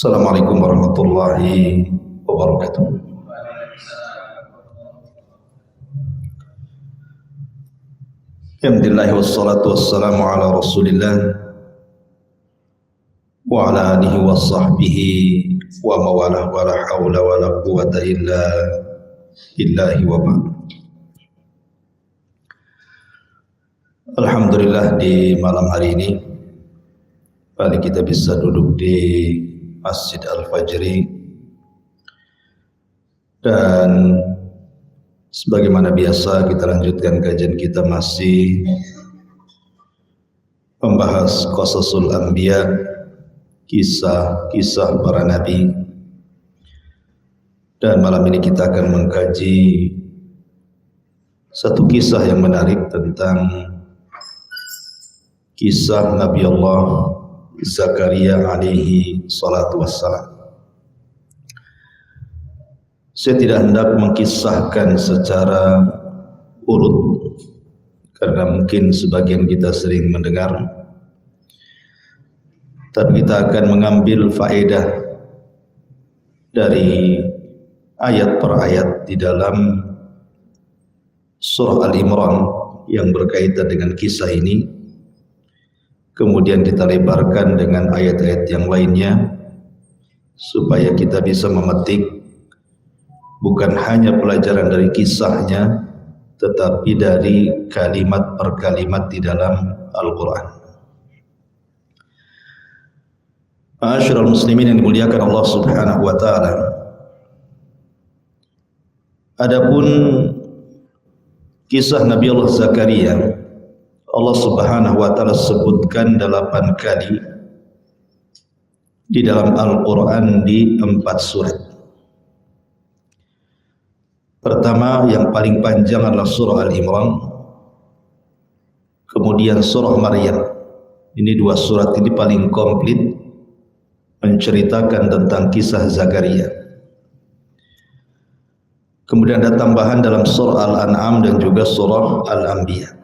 Assalamualaikum warahmatullahi wabarakatuh. Alhamdulillah wassalatu wassalamu ala rasulillah wa ala alihi wa sahbihi wa mawalah wa la hawla wa la quwata illa billahi wa ba'd. Alhamdulillah di malam hari ini kembali kita bisa duduk di Masjid Al-Fajri, dan sebagaimana biasa kita lanjutkan kajian kita masih membahas Qasasul Anbiya, kisah-kisah para nabi. Dan malam ini kita akan mengkaji satu kisah yang menarik tentang kisah Nabi Allah Zakaria alaihi salatu wassalam. Saya tidak hendak mengkisahkan secara urut karena mungkin sebagian kita sering mendengar, tapi kita akan mengambil faedah dari ayat per ayat di dalam surah Al-Imran yang berkaitan dengan kisah ini. Kemudian kita lebarkan dengan ayat-ayat yang lainnya supaya kita bisa memetik bukan hanya pelajaran dari kisahnya, tetapi dari kalimat per kalimat di dalam Al-Quran. Ma'asyiral muslimin yang dimuliakan Allah Subhanahu wa ta'ala, adapun kisah Nabi Allah Zakaria, Allah Subhanahu wa ta'ala sebutkan 8 kali di dalam Al-Quran di 4 surat. Pertama, yang paling panjang adalah surah Al-Imran, kemudian surah Maryam. Ini 2 surat ini paling komplit menceritakan tentang kisah Zakaria. Kemudian ada tambahan dalam surah Al-An'am dan juga surah Al-Anbiya.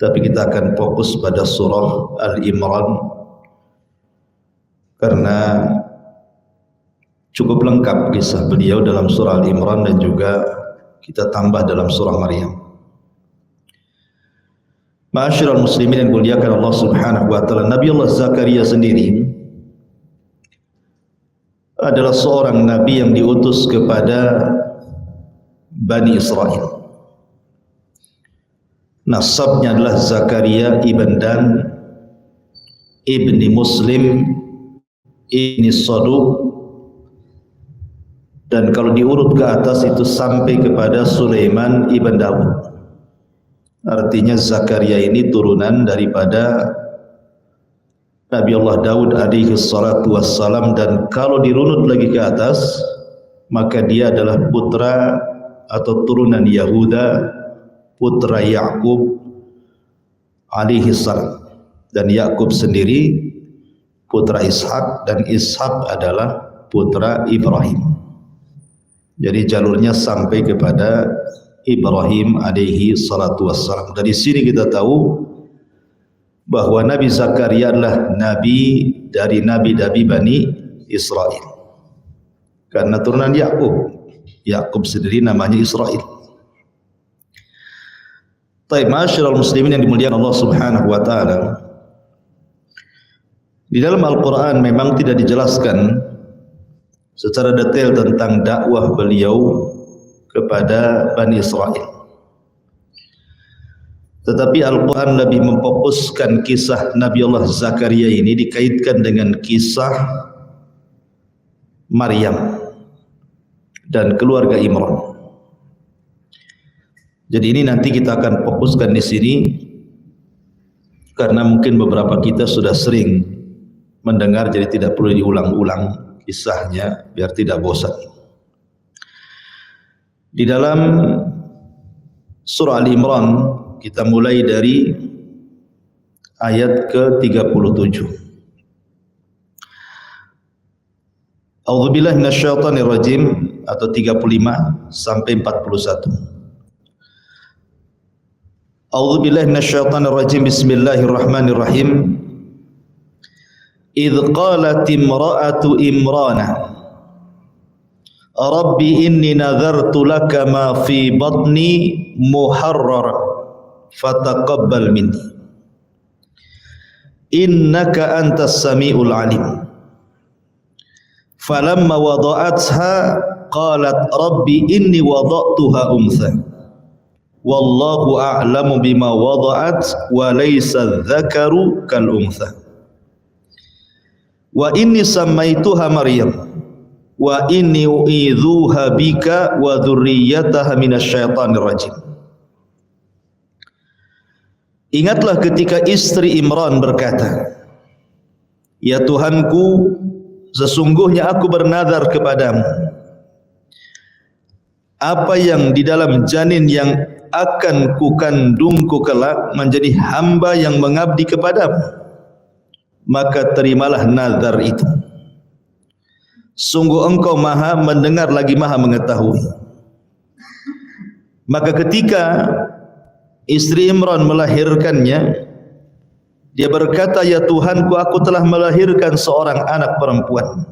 Tapi kita akan fokus pada surah Al-Imran karena cukup lengkap kisah beliau dalam surah Al-Imran dan juga kita tambah dalam surah Maryam. Ma'asyiral muslimin yang dimuliakan Allah Subhanahu wa ta'ala, Nabi Allah Zakaria sendiri adalah seorang nabi yang diutus kepada Bani Israel. Nasabnya adalah Zakaria ibn Dan ibni Muslim ibni Saduq, dan kalau diurut ke atas itu sampai kepada Sulaiman ibn Daud. Artinya Zakaria ini turunan daripada Nabi Allah Daud alaihi salatu wassalam, dan kalau dirunut lagi ke atas maka dia adalah putra atau turunan Yahuda, putra Yakub alaihi salam, dan Yakub sendiri putra Ishak, dan Ishak adalah putra Ibrahim. Jadi jalurnya sampai kepada Ibrahim alaihi salatu wassalam. Dari sini kita tahu bahwa Nabi Zakaria adalah nabi dari nabi-nabi Bani Israel karena turunan Yakub. Yakub sendiri namanya Israel. Baik, ma'asyiral muslimin yang dimuliakan Allah Subhanahu wa ta'ala, di dalam Al-Quran memang tidak dijelaskan secara detail tentang dakwah beliau kepada Bani Israel, tetapi Al-Quran lebih memfokuskan kisah Nabi Allah Zakaria ini dikaitkan dengan kisah Maryam dan keluarga Imran. Jadi ini nanti kita akan fokuskan di sini karena mungkin beberapa kita sudah sering mendengar, jadi tidak perlu diulang-ulang kisahnya biar tidak bosan. Di dalam surah Al-Imran kita mulai dari ayat ke-37. A'udzubillahi minasyaitonirrajim, atau 35 sampai 41. A'udzubillahi minasyaitonirrajim. Bismillahirrahmanirrahim. idh qalat imra'atu Imrana Rabbi inni nadhartu laka ma fi batni muharrar fataqabbal minni innaka antas samiul alim. Falamma wada'atha qalat rabbi inni wada'tuha untha wallahu a'lamu bima wada'at wa laysa dzakaru kal untha wa inni sammaituha Maryam wa inni u'idzuha bika wa dzurriyyataha minasyaitonir rajim. Ingatlah ketika istri Imran berkata, ya Tuhanku, sesungguhnya aku bernazar kepadamu apa yang di dalam janin yang akan kukandungku kelak menjadi hamba yang mengabdi kepadamu, maka terimalah nazar itu. Sungguh engkau maha mendengar lagi maha mengetahui. Maka ketika istri Imran melahirkannya, dia berkata, ya Tuhanku, aku telah melahirkan seorang anak perempuan.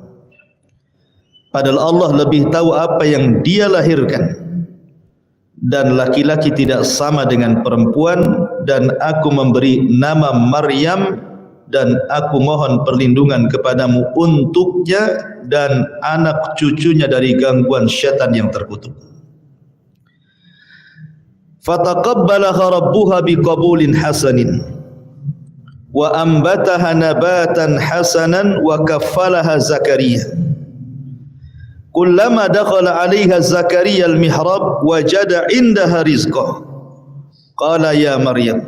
Padahal Allah lebih tahu apa yang dia lahirkan. Dan laki-laki tidak sama dengan perempuan. Dan aku memberi nama Maryam. Dan aku mohon perlindungan kepadamu untuknya dan anak cucunya dari gangguan syaitan yang terkutuk. Fataqabbalaha rabbuha biqabulin hasanin wa ambataha nabatan hasanan wa kaffalaha Zakaria. Kullama dakhala 'alaiha Zakaria al-mihrab wajada 'indaha rizqa. Qala ya Maryam,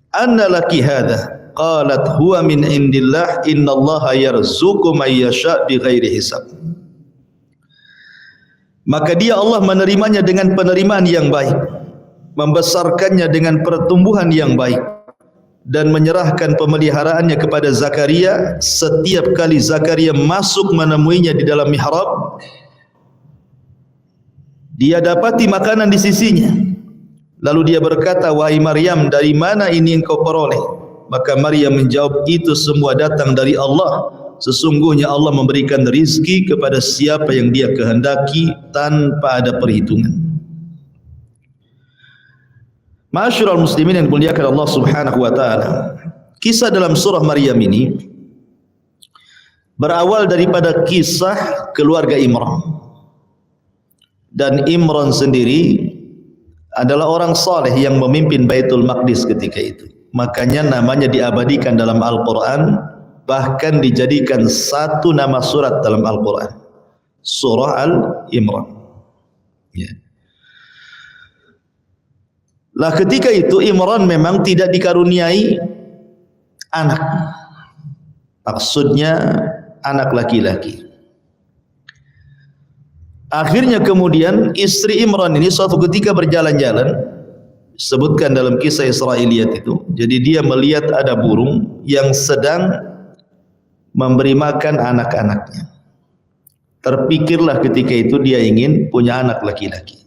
anna laki hadha? Qalat huwa min indillah innallaha yarzuqu may yasha' bighairi hisab. Maka dia Allah menerimanya dengan penerimaan yang baik, membesarkannya dengan pertumbuhan yang baik, dan menyerahkan pemeliharaannya kepada Zakaria. Setiap kali Zakaria masuk menemuinya di dalam mihrab, dia dapati makanan di sisinya. Lalu dia berkata, wahai Maryam, dari mana ini engkau peroleh? Maka Maryam menjawab, itu semua datang dari Allah. Sesungguhnya Allah memberikan rizki kepada siapa yang dia kehendaki tanpa ada perhitungan. Ma'asyiral muslimin yang dimuliakan Allah Subhanahu wa taala. Kisah dalam surah Maryam ini berawal daripada kisah keluarga Imran. Dan Imran sendiri adalah orang saleh yang memimpin Baitul Maqdis ketika itu. Makanya namanya diabadikan dalam Al-Quran, bahkan dijadikan satu nama surat dalam Al-Quran, surah Al-Imran. Ya. Lah ketika itu Imran memang tidak dikaruniai anak, maksudnya anak laki-laki. Akhirnya kemudian istri Imran ini suatu ketika berjalan-jalan, sebutkan dalam kisah Israiliyat itu. Jadi dia melihat ada burung yang sedang memberi makan anak-anaknya. Terpikirlah ketika itu dia ingin punya anak laki-laki.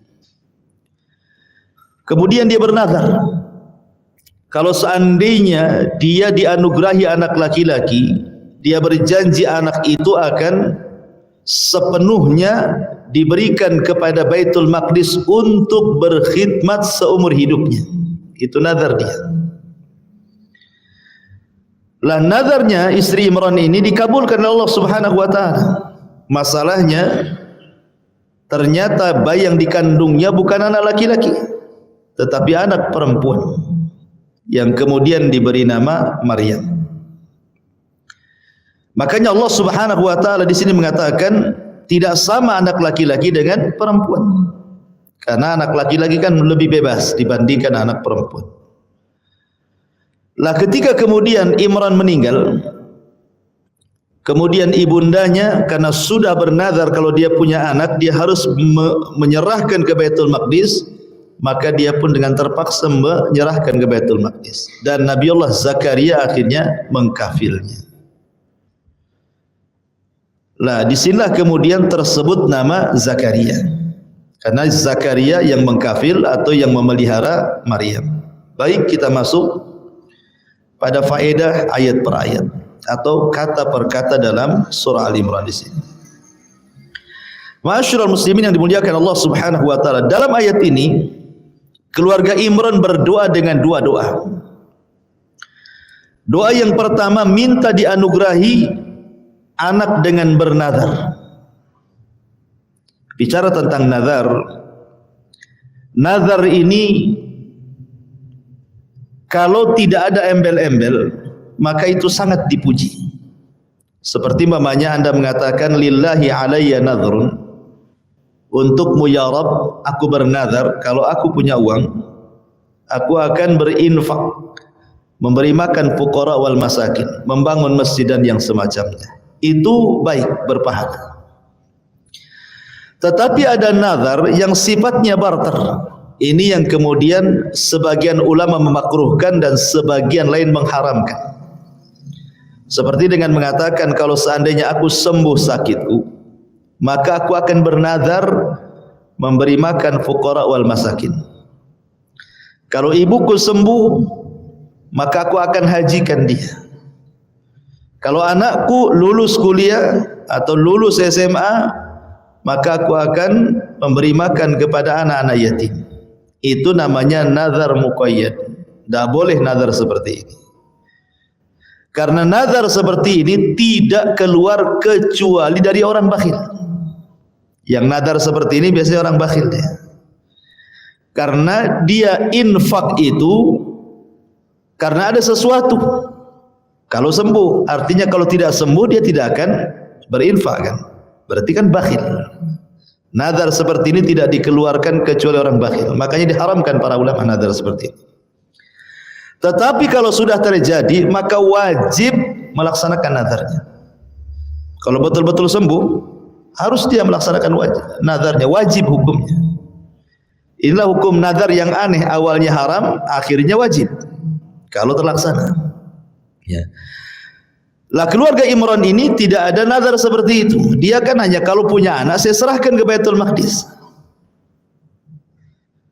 Kemudian dia bernazar, kalau seandainya dia dianugerahi anak laki-laki, dia berjanji anak itu akan sepenuhnya diberikan kepada Baitul Maqdis untuk berkhidmat seumur hidupnya. Itu nazar dia. Lah nazarnya istri Imran ini dikabulkan oleh Allah Subhanahu wa taala. Masalahnya ternyata bayi yang dikandungnya bukan anak laki-laki, tetapi anak perempuan yang kemudian diberi nama Maryam. Makanya Allah Subhanahu wa taala di sini mengatakan tidak sama anak laki-laki dengan perempuan. Karena anak laki-laki kan lebih bebas dibandingkan anak perempuan. Lah ketika kemudian Imran meninggal, kemudian ibundanya karena sudah bernazar kalau dia punya anak dia harus menyerahkan ke Baitul Maqdis, maka dia pun dengan terpaksa menyerahkan ke Baitul Maqdis. Dan Nabiullah Zakaria akhirnya mengkafilnya. Lah disinilah kemudian tersebut nama Zakaria, karena Zakaria yang mengkafil atau yang memelihara Maryam. Baik, kita masuk pada faedah ayat per ayat. atau kata per kata dalam surah Al-Imran di sini. Ma'asyiral muslimin yang dimuliakan Allah Subhanahu wa taala, dalam ayat ini keluarga Imran berdoa dengan dua doa. Doa yang pertama minta dianugerahi anak dengan bernazar. Bicara tentang nazar, nazar ini kalau tidak ada embel-embel maka itu sangat dipuji. Seperti mamanya Anda mengatakan lillahi alayya nadhrun, untukmu ya Rabb aku bernazar kalau aku punya uang aku akan berinfak, memberi makan fuqara wal masakin, membangun masjid dan yang semacamnya. Itu baik, berpahala. Tetapi ada nazar yang sifatnya barter. Ini yang kemudian sebagian ulama memakruhkan dan sebagian lain mengharamkan. Seperti dengan mengatakan kalau seandainya aku sembuh sakitku, maka aku akan bernazar memberi makan fuqara wal masakin. Kalau ibuku sembuh, maka aku akan hajikan dia. Kalau anakku lulus kuliah atau lulus SMA, maka aku akan memberi makan kepada anak-anak yatim. Itu namanya nazar muqayyad. Tidak boleh nazar seperti ini. Karena nazar seperti ini tidak keluar kecuali dari orang bakhil. Yang nazar seperti ini biasanya orang bakhil dia. Karena dia infak itu karena ada sesuatu. Kalau sembuh, artinya kalau tidak sembuh dia tidak akan berinfak kan? Berarti kan bakhil. Nazar seperti ini tidak dikeluarkan kecuali orang bakhil. Makanya diharamkan para ulama nazar seperti ini. Tetapi kalau sudah terjadi maka wajib melaksanakan nazarnya. Kalau betul-betul sembuh harus dia melaksanakan nazarnya, wajib hukumnya. Inilah hukum nazar yang aneh, awalnya haram, akhirnya wajib kalau terlaksana. Ya. Lah keluarga Imran ini tidak ada nazar seperti itu. Dia kan hanya kalau punya anak saya serahkan ke Baitul Maqdis.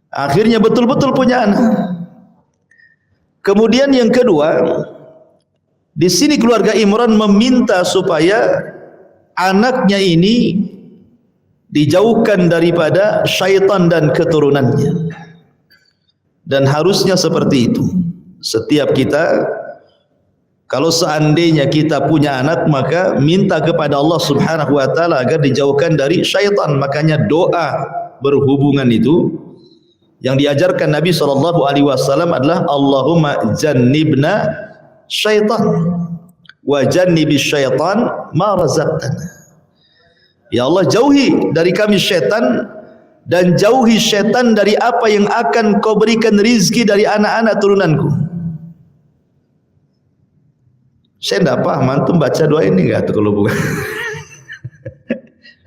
Akhirnya betul-betul punya anak. Kemudian yang kedua, di sini keluarga Imran meminta supaya anaknya ini dijauhkan daripada syaitan dan keturunannya. Dan harusnya seperti itu. Setiap kita kalau seandainya kita punya anak maka minta kepada Allah Subhanahu wa taala agar dijauhkan dari syaitan. Makanya doa berhubungan itu yang diajarkan Nabi SAW adalah Allahumma jannibna syaitan wa jannibis syaitan ma razaqtana. Ya Allah, jauhi dari kami syaitan dan jauhi syaitan dari apa yang akan kau berikan rizki dari anak-anak turunanku. Saya tidak paham, antum baca doa ini enggak tuh kalau bukan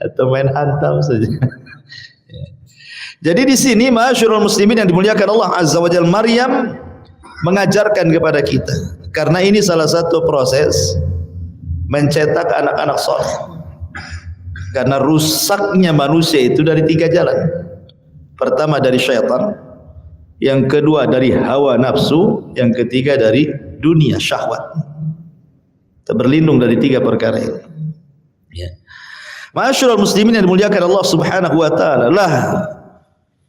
atau main hantam saja. Jadi di sini ma'asyiral muslimin yang dimuliakan Allah Azza wa Jalla, Maryam mengajarkan kepada kita, karena ini salah satu proses mencetak anak-anak saleh. Karena rusaknya manusia itu dari 3 jalan. Pertama dari syaitan, yang kedua dari hawa nafsu, yang ketiga dari dunia syahwat. Kita berlindung dari 3 perkara ini. Ya. Ma'asyiral muslimin yang dimuliakan Allah Subhanahu wa taala,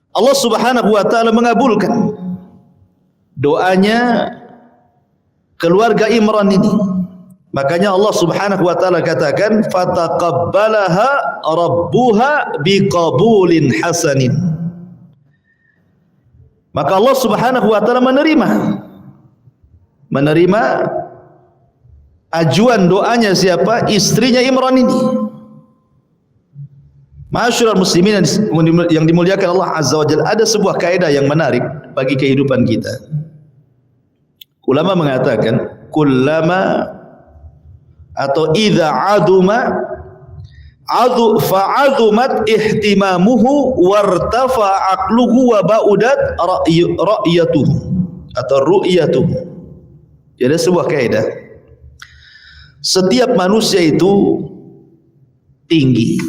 Allah Subhanahu wa taala mengabulkan doanya keluarga Imran ini. Makanya Allah Subhanahu wa taala katakan fataqabbalaha rabbuha biqabulin hasanin. Maka Allah Subhanahu wa taala menerima ajuan doanya siapa? Istrinya Imran ini. Ma'asyiral muslimin yang dimuliakan Allah Azza wa Jalla, ada sebuah kaidah yang menarik bagi kehidupan kita. Ulama mengatakan kullama atau idza aduma fa'adumat ihtimamuhu wartafa aqluhu wa ba'udat ra'yatuhu atau ru'yatuhu. Jadi sebuah kaidah, setiap manusia itu tinggi,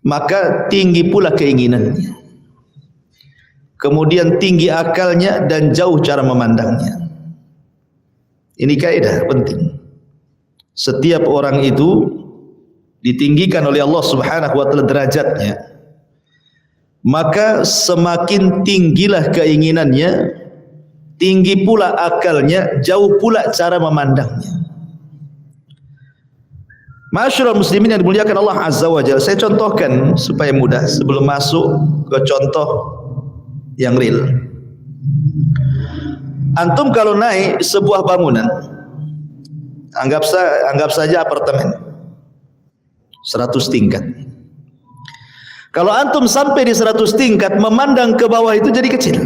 maka tinggi pula keinginannya, kemudian tinggi akalnya dan jauh cara memandangnya. Ini kaidah penting. setiap orang itu ditinggikan oleh Allah Subhanahu wa taala derajatnya, maka semakin tinggilah keinginannya, tinggi pula akalnya, jauh pula cara memandangnya. Masyarul muslimin yang dimuliakan Allah Azza wa Jalla, saya contohkan supaya mudah sebelum masuk ke contoh yang real. Antum kalau naik sebuah bangunan, anggap saja apartemen 100 tingkat. Kalau antum sampai di 100 tingkat, memandang ke bawah itu jadi kecil.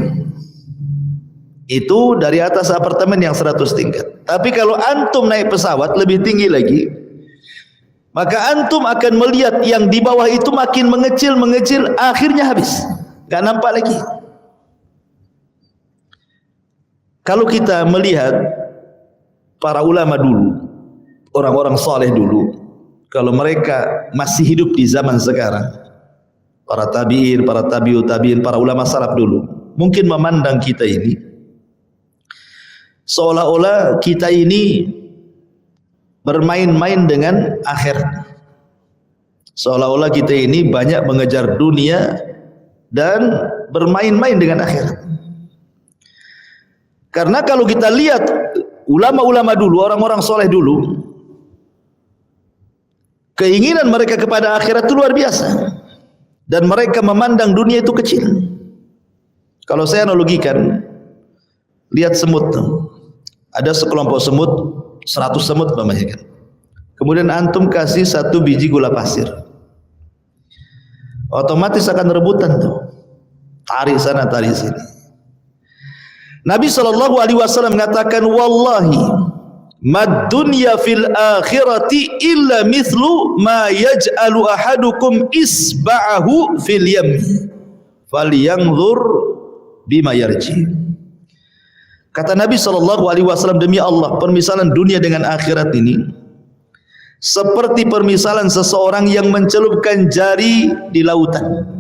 Itu dari atas apartemen yang 100 tingkat. Tapi kalau antum naik pesawat lebih tinggi lagi, maka antum akan melihat yang di bawah itu makin mengecil, akhirnya habis, gak nampak lagi. Kalau kita melihat para ulama dulu, orang-orang saleh dulu, kalau mereka masih hidup di zaman sekarang, para tabi'in, para tabi'ut tabi'in, para ulama salaf dulu, mungkin memandang kita ini seolah-olah kita ini bermain-main dengan akhirat. Seolah-olah kita ini banyak mengejar dunia dan bermain-main dengan akhirat. Karena kalau kita lihat ulama-ulama dulu, orang-orang soleh dulu, keinginan mereka kepada akhirat itu luar biasa, dan mereka memandang dunia itu kecil. Kalau saya analogikan, lihat semut, ada sekelompok semut, 100 semut namanya kan. Kemudian antum kasih 1 biji gula pasir, otomatis akan rebutan tuh, tarik sana tarik sini. Nabi SAW mengatakan, wallahi mad dunya fil akhirati illa mithlu ma yaj'alu ahadukum isba'ahu fil yammi falyanzur bima yarji. Kata Nabi SAW, demi Allah, permisalan dunia dengan akhirat ini seperti permisalan seseorang yang mencelupkan jari di lautan.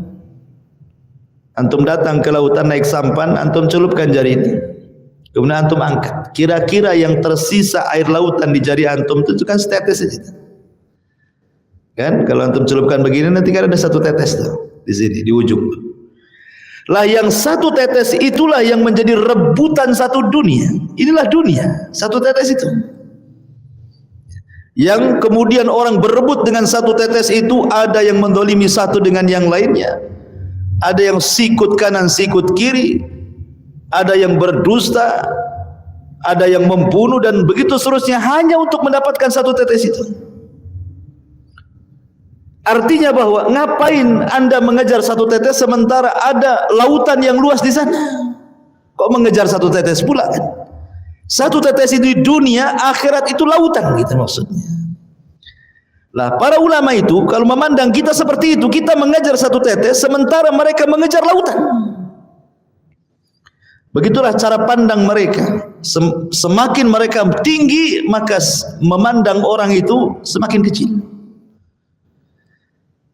Antum datang ke lautan naik sampan, antum celupkan jari ini, kemudian antum angkat. Kira-kira yang tersisa air lautan di jari antum itu kan setetes saja. Kan? Kalau antum celupkan begini, nanti kan ada 1 tetes tuh di sini di ujung tuh. Lah yang 1 tetes itulah yang menjadi rebutan 1 dunia. Inilah dunia, 1 tetes itu. Yang kemudian orang berebut dengan 1 tetes itu, ada yang mendolimi satu dengan yang lainnya, ada yang sikut kanan sikut kiri, ada yang berdusta, ada yang membunuh, dan begitu seterusnya hanya untuk mendapatkan 1 tetes itu. Artinya bahwa ngapain anda mengejar 1 tetes sementara ada lautan yang luas di sana? Kok mengejar 1 tetes pula kan? 1 tetes itu di dunia, akhirat itu lautan gitu maksudnya. Lah para ulama itu kalau memandang kita seperti itu, kita mengejar 1 tetes sementara mereka mengejar lautan. Begitulah cara pandang mereka. Semakin mereka tinggi, maka memandang orang itu semakin kecil.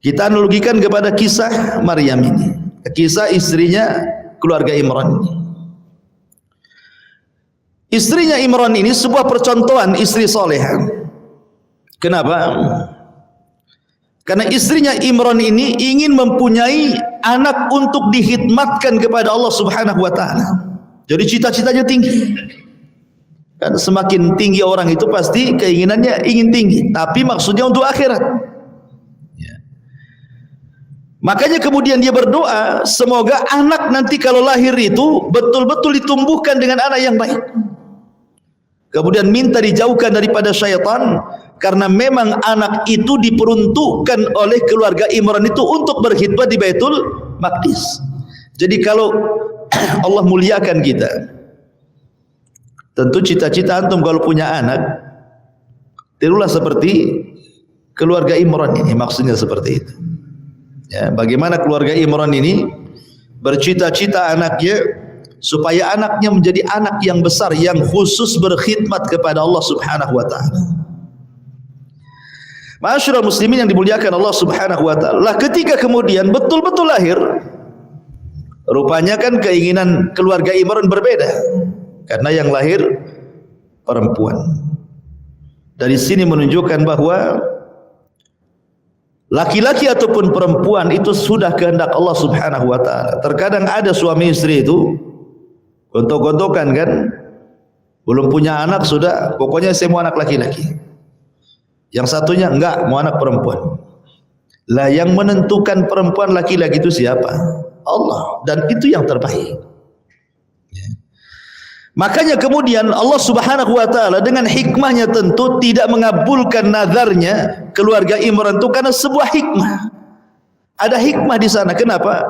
Kita analogikan kepada kisah Maryam ini, kisah istrinya keluarga Imran ini. Istrinya Imran ini sebuah percontohan istri soleha. Kenapa? Karena istrinya Imran ini ingin mempunyai anak untuk dihidmatkan kepada Allah Subhanahu wa taala. Jadi cita-citanya tinggi. Kan semakin tinggi orang itu pasti keinginannya ingin tinggi, tapi maksudnya untuk akhirat. Makanya kemudian dia berdoa, semoga anak nanti kalau lahir itu betul-betul ditumbuhkan dengan anak yang baik. Kemudian minta dijauhkan daripada syaitan, karena memang anak itu diperuntukkan oleh keluarga Imran itu untuk berkhidmat di Baitul Maqdis. Jadi kalau Allah muliakan kita, tentu cita-cita antum kalau punya anak, tirulah seperti keluarga Imran ini, maksudnya seperti itu. Ya, bagaimana keluarga Imran ini bercita-cita anaknya supaya anaknya menjadi anak yang besar yang khusus berkhidmat kepada Allah Subhanahu wa taala. Ma'asyiral muslimin yang dimuliakan Allah Subhanahu wa taala, ketika kemudian betul-betul lahir, rupanya kan keinginan keluarga Imran berbeda, karena yang lahir perempuan. Dari sini menunjukkan bahwa laki-laki ataupun perempuan itu sudah kehendak Allah Subhanahu wa taala. Terkadang ada suami istri itu gontok-gontokan kan, belum punya anak sudah pokoknya saya mau anak laki-laki. Yang satunya enggak, mau anak perempuan. Lah yang menentukan perempuan laki-laki itu siapa? Allah, dan itu yang terbaik. Ya. Makanya kemudian Allah Subhanahu wa taala dengan hikmahnya tentu tidak mengabulkan nazarnya keluarga Imran itu karena sebuah hikmah. Ada hikmah di sana. Kenapa?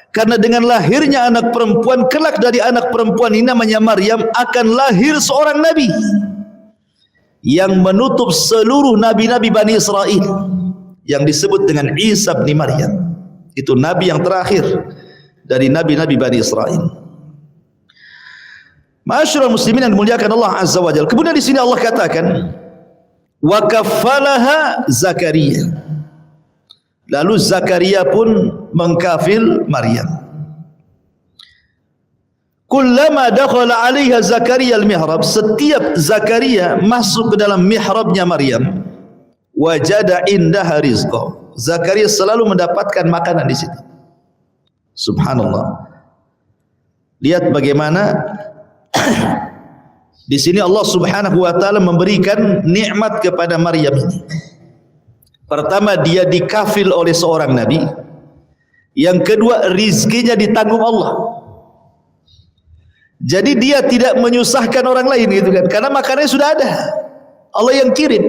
Karena dengan lahirnya anak perempuan, kelak dari anak perempuan ini namanya Maryam akan lahir seorang nabi yang menutup seluruh nabi-nabi Bani Israel yang disebut dengan Isa bin Maryam. Itu nabi yang terakhir dari nabi-nabi Bani Israel. Ma'asyiral muslimin yang dimuliakan Allah Azza wa Jalla. Kemudian di sini Allah katakan wa kaffalaha Zakaria. Lalu Zakaria pun mengkafil Maryam. Kullama dakhala 'alaiha Zakaria al-mihrab, setiap Zakaria masuk ke dalam mihrabnya Maryam, wajada indaha rizqa. Zakaria selalu mendapatkan makanan di situ. Subhanallah. Lihat bagaimana di sini Allah Subhanahu wa taala memberikan nikmat kepada Maryam ini. Pertama, dia dikafil oleh seorang nabi. Yang kedua, rizkinya ditanggung Allah. Jadi dia tidak menyusahkan orang lain gitu kan, karena makanannya sudah ada. Allah yang kirim.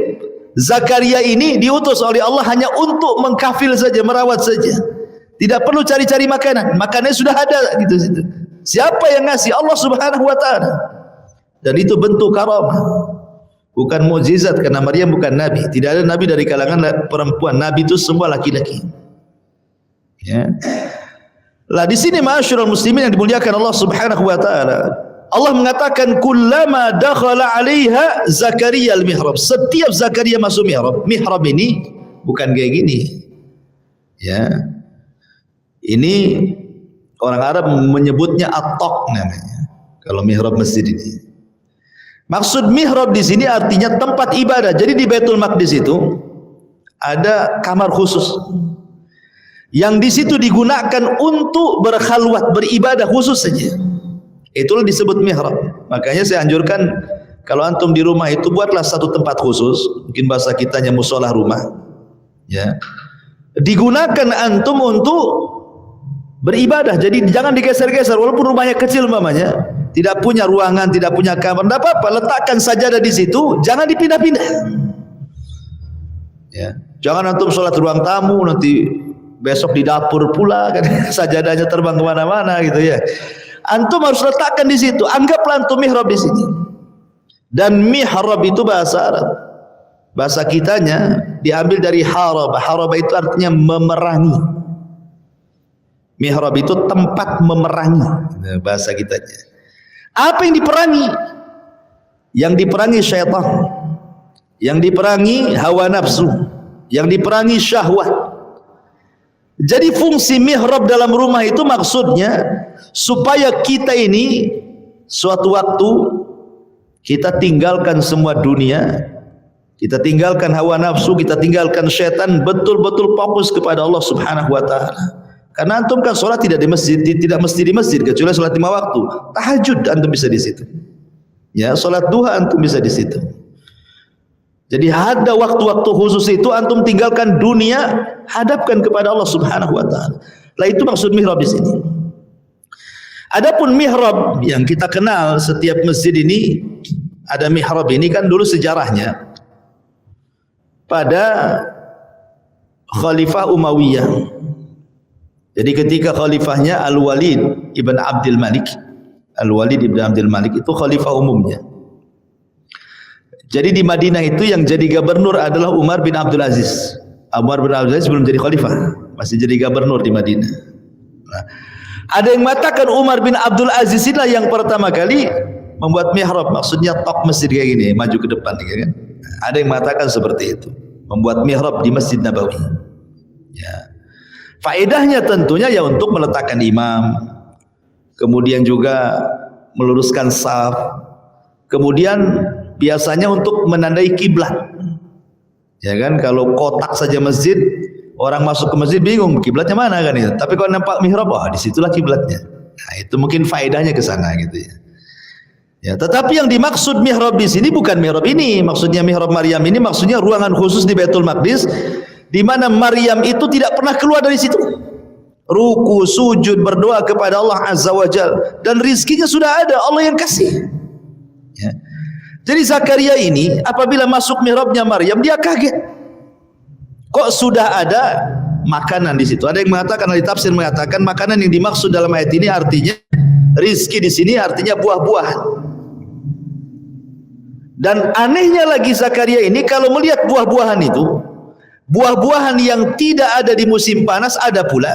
Zakaria ini diutus oleh Allah hanya untuk mengkafil saja, merawat saja. Tidak perlu cari-cari makanan. Makanannya sudah ada gitu. Siapa yang ngasih? Allah Subhanahu wa taala. Dan itu bentuk karamah. Bukan mukjizat karena Maryam bukan nabi. Tidak ada nabi dari kalangan perempuan. Nabi itu semua laki-laki. Ya. Lah di sini ma'asyiral muslimin yang dimuliakan Allah Subhanahu wa taala. Allah mengatakan kullama dakhala 'alaiha Zakaria al-mihrab. Setiap Zakaria masuk mihrab. Mihrab ini bukan kayak gini. Ya. Ini orang Arab menyebutnya at-taq namanya. Kalau mihrab masjid ini. Maksud mihrab di sini artinya tempat ibadah. Jadi di Baitul Maqdis itu ada kamar khusus. Yang di situ digunakan untuk berkhalwat, beribadah khusus saja. Itulah disebut mihrab. Makanya saya anjurkan kalau antum di rumah itu buatlah satu tempat khusus, mungkin bahasa kitanya musola rumah. Ya. Digunakan antum untuk beribadah. Jadi jangan digeser-geser walaupun rumahnya kecil umpamanya, tidak punya ruangan, tidak punya kamar, tidak apa-apa, letakkan sajadah di situ, jangan dipindah-pindah. Ya. Jangan antum sholat ruang tamu nanti besok di dapur pula kan sajadahnya terbang kemana-mana gitu ya. Antum harus letakkan di situ. Anggaplah antum mihrab di sini. Dan mihrab itu bahasa Arab. Bahasa kitanya diambil dari harab. Harab itu artinya memerangi. Mihrab itu tempat memerangi, bahasa kitanya. Apa yang diperangi? Yang diperangi syaitan, yang diperangi hawa nafsu, yang diperangi syahwat. Jadi fungsi mihrab dalam rumah itu maksudnya supaya kita ini suatu waktu kita tinggalkan semua dunia, kita tinggalkan hawa nafsu, kita tinggalkan syaitan, betul-betul fokus kepada Allah Subhanahu wa taala. Karena antum kan sholat tidak di masjid, tidak mesti di masjid kecuali sholat 5 waktu. Tahajud antum bisa di situ. Ya, sholat duha antum bisa di situ. Jadi ada waktu-waktu khusus itu antum tinggalkan dunia, hadapkan kepada Allah Subhanahu wa taala. Lah itu maksud mihrab di sini. Adapun mihrab yang kita kenal setiap masjid ini ada mihrab ini kan dulu sejarahnya pada Khalifah Umayyah. Jadi ketika khalifahnya Al-Walid ibn Abdul Malik, Al-Walid ibn Abdul Malik itu khalifah umumnya. Jadi di Madinah itu yang jadi gubernur adalah Umar bin Abdul Aziz. Umar bin Abdul Aziz belum jadi khalifah, masih jadi gubernur di Madinah. Nah, ada yang mengatakan Umar bin Abdul Aziz inilah yang pertama kali membuat mihrab, maksudnya tok masjid kayak gini, maju ke depan, kan? Ada yang mengatakan seperti itu, membuat mihrab di Masjid Nabawi. Ya. Faedahnya tentunya ya untuk meletakkan imam, kemudian juga meluruskan saf, kemudian biasanya untuk menandai kiblat. Ya kan, kalau kotak saja masjid, orang masuk ke masjid bingung kiblatnya mana kan itu. Tapi kalau nampak mihrab, disitulah kiblatnya. Nah, itu mungkin faedahnya ke sana gitu ya. Ya, tetapi yang dimaksud mihrab di sini bukan mihrab ini. Maksudnya mihrab Maryam ini maksudnya ruangan khusus di Baitul Maqdis di mana Maryam itu tidak pernah keluar dari situ. Ruku, sujud, berdoa kepada Allah Azza wa Jalla, dan rizkinya sudah ada, Allah yang kasih. Ya. Jadi Zakaria ini apabila masuk mihrabnya Maryam, dia kaget. Kok sudah ada makanan di situ? Ada yang mengatakan, ahli tafsir mengatakan makanan yang dimaksud dalam ayat ini artinya rizki di sini artinya buah-buahan. Dan anehnya lagi Zakaria ini kalau melihat buah-buahan itu, buah-buahan yang tidak ada di musim panas ada pula,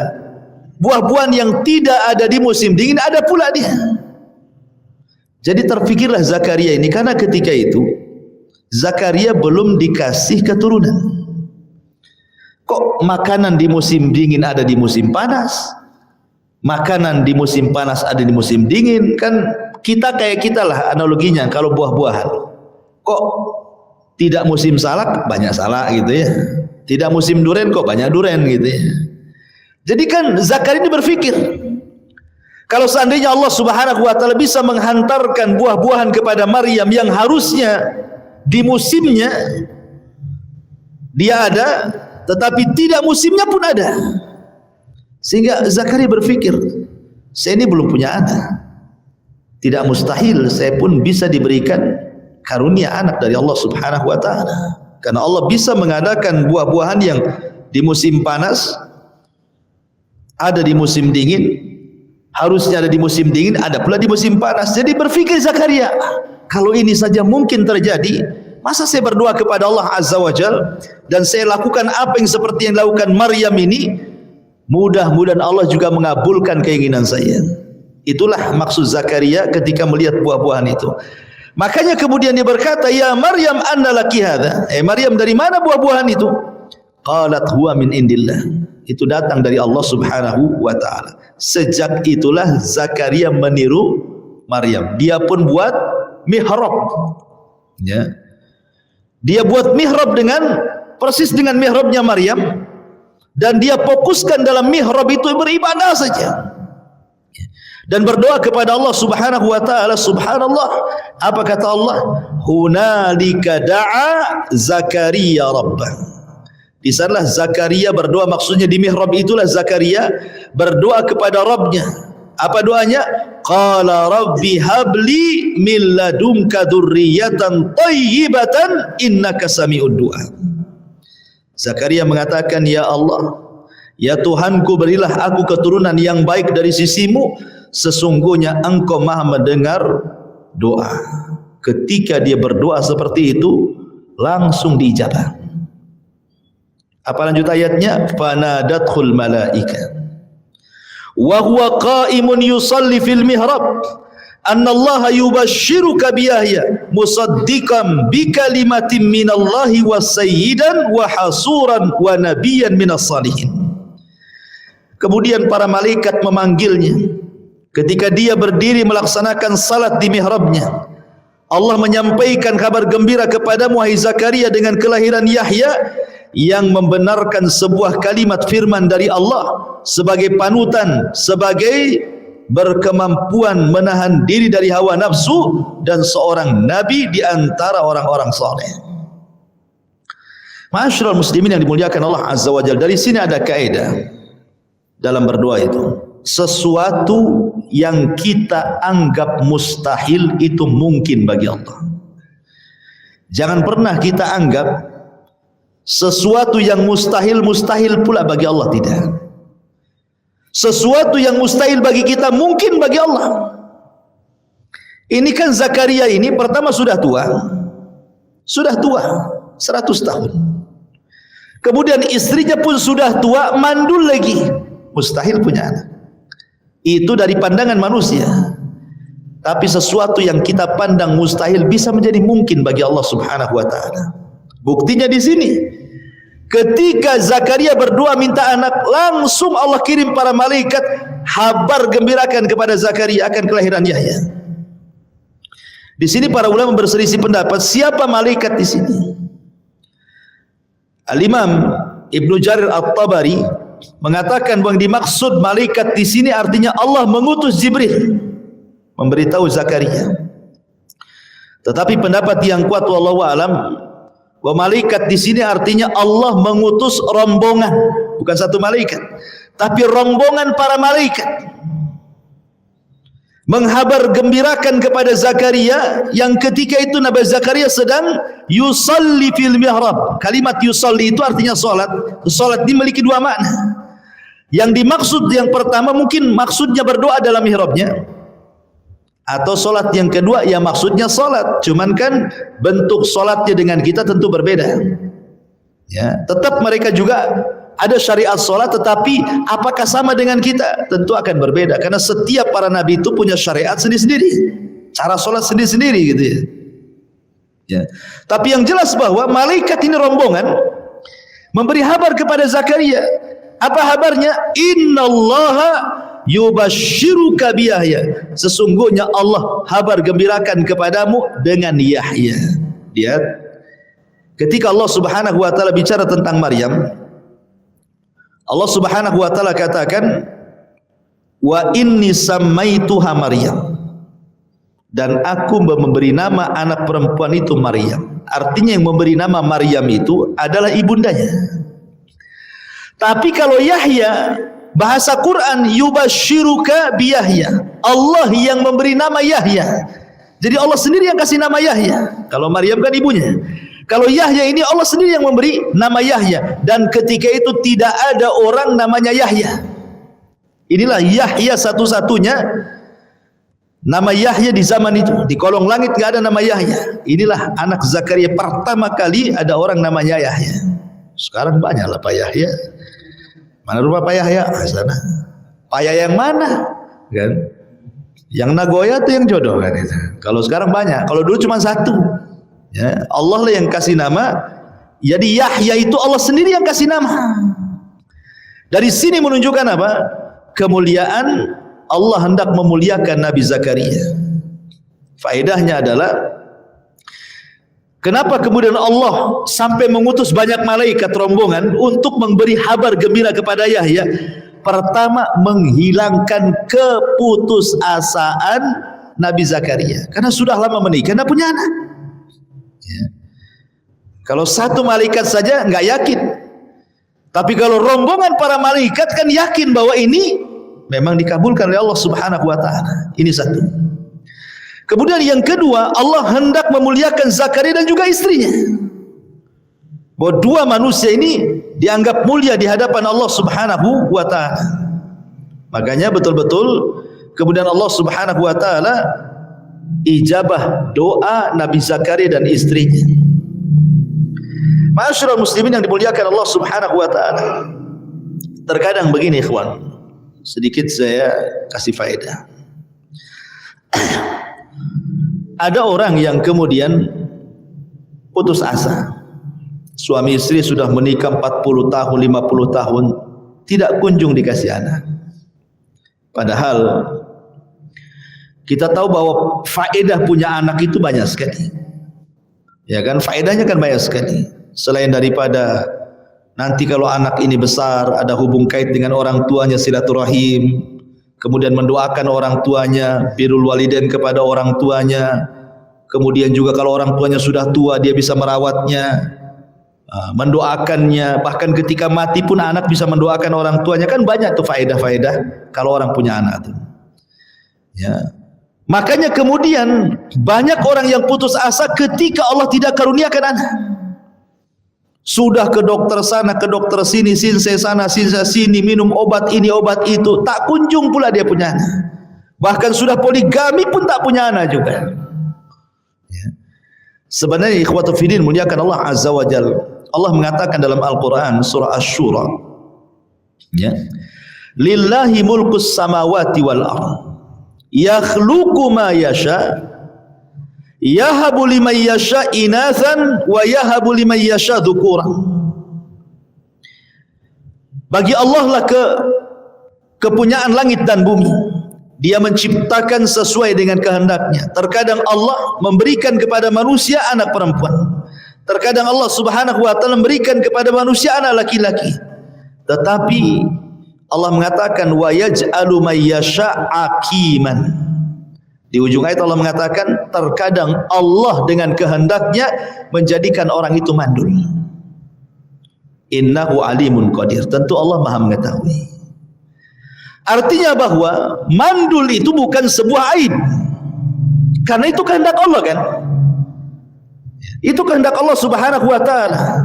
buah-buahan yang tidak ada di musim dingin ada pula dia. Jadi terfikirlah Zakaria ini, karena ketika itu Zakaria belum dikasih keturunan. Kok makanan di musim dingin ada di musim panas, makanan di musim panas ada di musim dingin? Kan kita kayak kita lah analoginya. Kalau buah-buahan, kok tidak musim salak banyak salak gitu ya, tidak musim durian kok banyak durian gitu ya. Jadi kan Zakaria ini berpikir, kalau seandainya Allah Subhanahu wa taala bisa menghantarkan buah-buahan kepada Maryam yang harusnya di musimnya dia ada, tetapi tidak musimnya pun ada. Sehingga Zakaria berpikir, saya ini belum punya anak, tidak mustahil saya pun bisa diberikan karunia anak dari Allah Subhanahu wa taala. Karena Allah bisa mengadakan buah-buahan yang di musim panas ada di musim dingin, harusnya ada di musim dingin, ada pula di musim panas. Jadi berpikir Zakaria, kalau ini saja mungkin terjadi, masa saya berdoa kepada Allah Azza wa Jalla dan saya lakukan apa yang seperti yang dilakukan Maryam ini, mudah-mudahan Allah juga mengabulkan keinginan saya. Itulah maksud Zakaria ketika melihat buah-buahan itu. Makanya kemudian dia berkata, ya Maryam, anna laki hadha? Maryam, dari mana buah-buahan itu? Qalat huwa min indillah. Itu datang dari Allah Subhanahu wa taala. Sejak itulah Zakaria meniru Maryam. Dia pun buat mihrab. Ya. Dia buat mihrab dengan persis dengan mihrabnya Maryam, dan dia fokuskan dalam mihrab itu beribadah saja dan berdoa kepada Allah Subhanahu wa taala. Subhanallah, apa kata Allah? Hunalika da'a Zakaria rabbah. Di sanalah Zakaria berdoa, maksudnya di mihrab itulah Zakaria berdoa kepada Rabbnya. Apa doanya? Qala rabbi habli min ladunka dzurriyyatan thayyibatan innaka sami'ud du'a. Zakaria mengatakan, ya Allah, ya Tuhanku, berilah aku keturunan yang baik dari sisimu, sesungguhnya engkau maha mendengar doa. Ketika dia berdoa seperti itu, langsung diijabah. Apa lanjut ayatnya? Fanadathul malaika wa huwa qa'imun yusalli fil mihrab anna Allah yubashshiruka bi Yahya musaddiqan bi kalimatin minallahi wa sayyidan wa hasuran wa nabiyyan minas salihin. Kemudian para malaikat memanggilnya ketika dia berdiri melaksanakan salat di mihrabnya. Allah menyampaikan kabar gembira kepadamu, wahai Zakaria, dengan kelahiran Yahya yang membenarkan sebuah kalimat firman dari Allah sebagai panutan, sebagai berkemampuan menahan diri dari hawa nafsu, dan seorang nabi di antara orang-orang saleh. Ma'asyiral muslimin yang dimuliakan Allah Azza wa Jalla, dari sini ada kaidah dalam berdoa itu. Sesuatu yang kita anggap mustahil itu mungkin bagi Allah. Jangan pernah kita anggap sesuatu yang mustahil mustahil pula bagi Allah. Tidak. Sesuatu yang mustahil bagi kita mungkin bagi Allah. Ini kan Zakaria ini pertama sudah tua 100 tahun. Kemudian istrinya pun sudah tua, mandul lagi, mustahil punya anak. Itu dari pandangan manusia. Tapi sesuatu yang kita pandang mustahil bisa menjadi mungkin bagi Allah Subhanahu wa taala. Buktinya di sini. Ketika Zakaria berdoa minta anak, langsung Allah kirim para malaikat kabar gembirakan kepada Zakaria akan kelahiran Yahya. Di sini para ulama berselisih pendapat siapa malaikat di sini. Al-Imam Ibnu Jarir At-Tabari mengatakan bahwa dimaksud malaikat di sini artinya Allah mengutus Jibril memberitahu Zakaria. Tetapi pendapat yang kuat wallahu alam bahwa malaikat di sini artinya Allah mengutus rombongan, bukan satu malaikat, tapi rombongan para malaikat menghabar gembirakan kepada Zakaria yang ketika itu Nabi Zakaria sedang yusalli fil mihrab. Kalimat yusalli itu artinya salat. Salat dimiliki dua makna. Yang dimaksud yang pertama mungkin maksudnya berdoa dalam mihrabnya, atau salat yang kedua yang maksudnya salat. Cuman kan bentuk salatnya dengan kita tentu berbeda. Ya, tetap mereka juga ada syariat solat, tetapi apakah sama dengan kita? Tentu akan berbeda, karena setiap para nabi itu punya syariat sendiri-sendiri, cara solat sendiri-sendiri gitu ya. Ya. Tapi yang jelas bahwa malaikat ini rombongan memberi kabar kepada Zakaria. Apa kabarnya? Innallaha yubashshiruka bi Yahya. Sesungguhnya Allah kabar gembirakan kepadamu dengan Yahya. Lihat, ketika Allah Subhanahu wa taala bicara tentang Maryam, Allah Subhanahu wa taala katakan wa inni sammaituha Maryam, dan aku memberi nama anak perempuan itu Maryam. Artinya yang memberi nama Maryam itu adalah ibundanya. Tapi kalau Yahya, bahasa Quran yubashshiruka bi Yahya, Allah yang memberi nama Yahya. Jadi Allah sendiri yang kasih nama Yahya. Kalau Maryam kan ibunya. Kalau Yahya ini Allah sendiri yang memberi nama Yahya, dan ketika itu tidak ada orang namanya Yahya. Inilah Yahya satu-satunya nama Yahya di zaman itu. Di kolong langit tidak ada nama Yahya. Inilah anak Zakaria pertama kali ada orang namanya Yahya. Sekarang banyaklah Pak Yahya. Mana rumah Pak Yahya? Sana. Pak Yahya yang mana? Kan? Yang Nagoya itu yang jodoh kan itu. Kalau sekarang banyak. Kalau dulu cuma satu. Ya, Allah lah yang kasih nama. Jadi Yahya itu Allah sendiri yang kasih nama. Dari sini menunjukkan apa? Kemuliaan Allah hendak memuliakan Nabi Zakaria. Faedahnya adalah kenapa kemudian Allah sampai mengutus banyak malaikat rombongan untuk memberi kabar gembira kepada Yahya? Pertama, menghilangkan keputusasaan Nabi Zakaria, karena sudah lama menikah, tidak punya anak. Ya. Kalau satu malaikat saja nggak yakin, tapi kalau rombongan para malaikat kan yakin bahwa ini memang dikabulkan oleh Allah Subhanahu wa taala. Ini satu. Kemudian yang kedua, Allah hendak memuliakan Zakaria dan juga istrinya. Bahwa dua manusia ini dianggap mulia di hadapan Allah Subhanahu wa taala. Makanya betul-betul kemudian Allah Subhanahu wa taala ijabah doa Nabi Zakaria dan istrinya. Ma'asyiral muslimin yang dimuliakan Allah Subhanahu wa taala. Terkadang begini ikhwan, sedikit saya kasih faedah. Ada orang yang kemudian putus asa. Suami istri sudah menikah 40 tahun, 50 tahun, tidak kunjung dikasih anak. Padahal kita tahu bahwa faedah punya anak itu banyak sekali. Ya kan, faedahnya kan banyak sekali. Selain daripada nanti kalau anak ini besar ada hubung kait dengan orang tuanya, silaturahim, kemudian mendoakan orang tuanya, birrul walidain kepada orang tuanya. Kemudian juga kalau orang tuanya sudah tua dia bisa merawatnya, mendoakannya, bahkan ketika mati pun anak bisa mendoakan orang tuanya. Kan banyak tuh faedah-faedah kalau orang punya anak tuh. Ya. Makanya kemudian banyak orang yang putus asa ketika Allah tidak karuniakan anak. Sudah ke dokter sana, ke dokter sini, sinse sana, sinse sini, minum obat ini, obat itu, tak kunjung pula dia punya anak. Bahkan sudah poligami pun tak punya anak juga. Ya. Sebenarnya ikhwatu fiddin muliakan Allah Azza wa Jalla. Allah mengatakan dalam Al-Quran surah Asy-Syura, ya, lillahi mulkus samawati wal ardh yakhluqu ma yasha yahabu liman yasha inathan wa yahabu liman yasha dhukuran. Bagi Allah lah kepunyaan langit dan bumi. Dia menciptakan sesuai dengan kehendaknya. Terkadang Allah memberikan kepada manusia anak perempuan. Terkadang Allah Subhanahu wa taala memberikan kepada manusia anak laki-laki. Tetapi Allah mengatakan wa yaj'alu may yasha' aqiman. Di ujung ayat Allah mengatakan terkadang Allah dengan kehendaknya menjadikan orang itu mandul. Innahu alimun qadir. Tentu Allah Maha mengetahui. Artinya bahwa mandul itu bukan sebuah aib. Karena itu kehendak Allah kan? Itu kehendak Allah Subhanahu wa taala.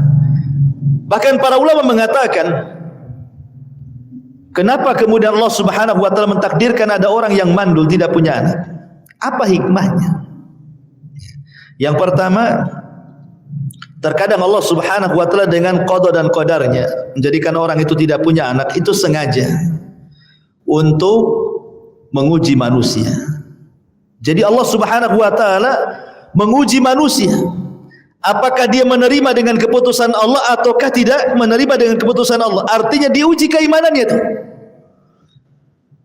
Bahkan para ulama mengatakan, kenapa kemudian Allah Subhanahu wa taala mentakdirkan ada orang yang mandul tidak punya anak? Apa hikmahnya? Yang pertama, terkadang Allah Subhanahu wa taala dengan qada dan qadarnya menjadikan orang itu tidak punya anak itu sengaja untuk menguji manusia. Jadi Allah Subhanahu wa taala menguji manusia. Apakah dia menerima dengan keputusan Allah ataukah tidak menerima dengan keputusan Allah? Artinya diuji keimanannya itu.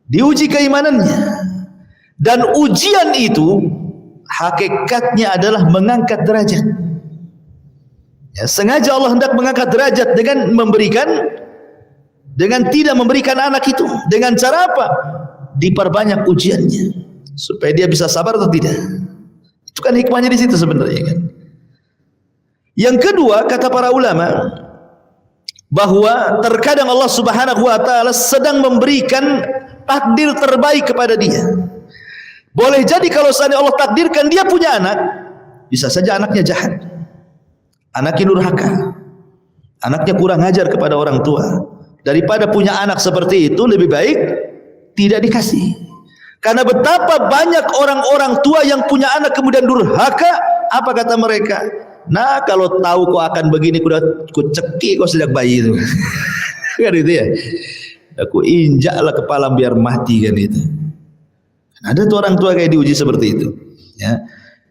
Diuji keimanannya. Dan ujian itu hakikatnya adalah mengangkat derajat. Ya, sengaja Allah hendak mengangkat derajat dengan tidak memberikan anak itu. Dengan cara apa? Diperbanyak ujiannya supaya dia bisa sabar atau tidak. Itu kan hikmahnya di situ sebenarnya kan. Yang kedua, kata para ulama, bahwa terkadang Allah Subhanahu wa taala sedang memberikan takdir terbaik kepada dia. Boleh jadi kalau seandainya Allah takdirkan dia punya anak, bisa saja anaknya jahat, anaknya durhaka, anaknya kurang ajar kepada orang tua. Daripada punya anak seperti itu, lebih baik tidak dikasih. Karena betapa banyak orang-orang tua yang punya anak kemudian durhaka. Apa kata mereka? Nah, kalau tahu kau akan begini, ku cekik kau sejak bayi itu. Kan itu ya. Aku injaklah kepala biar mati kan itu. Ada tuh orang tua kayak diuji seperti itu. Ya.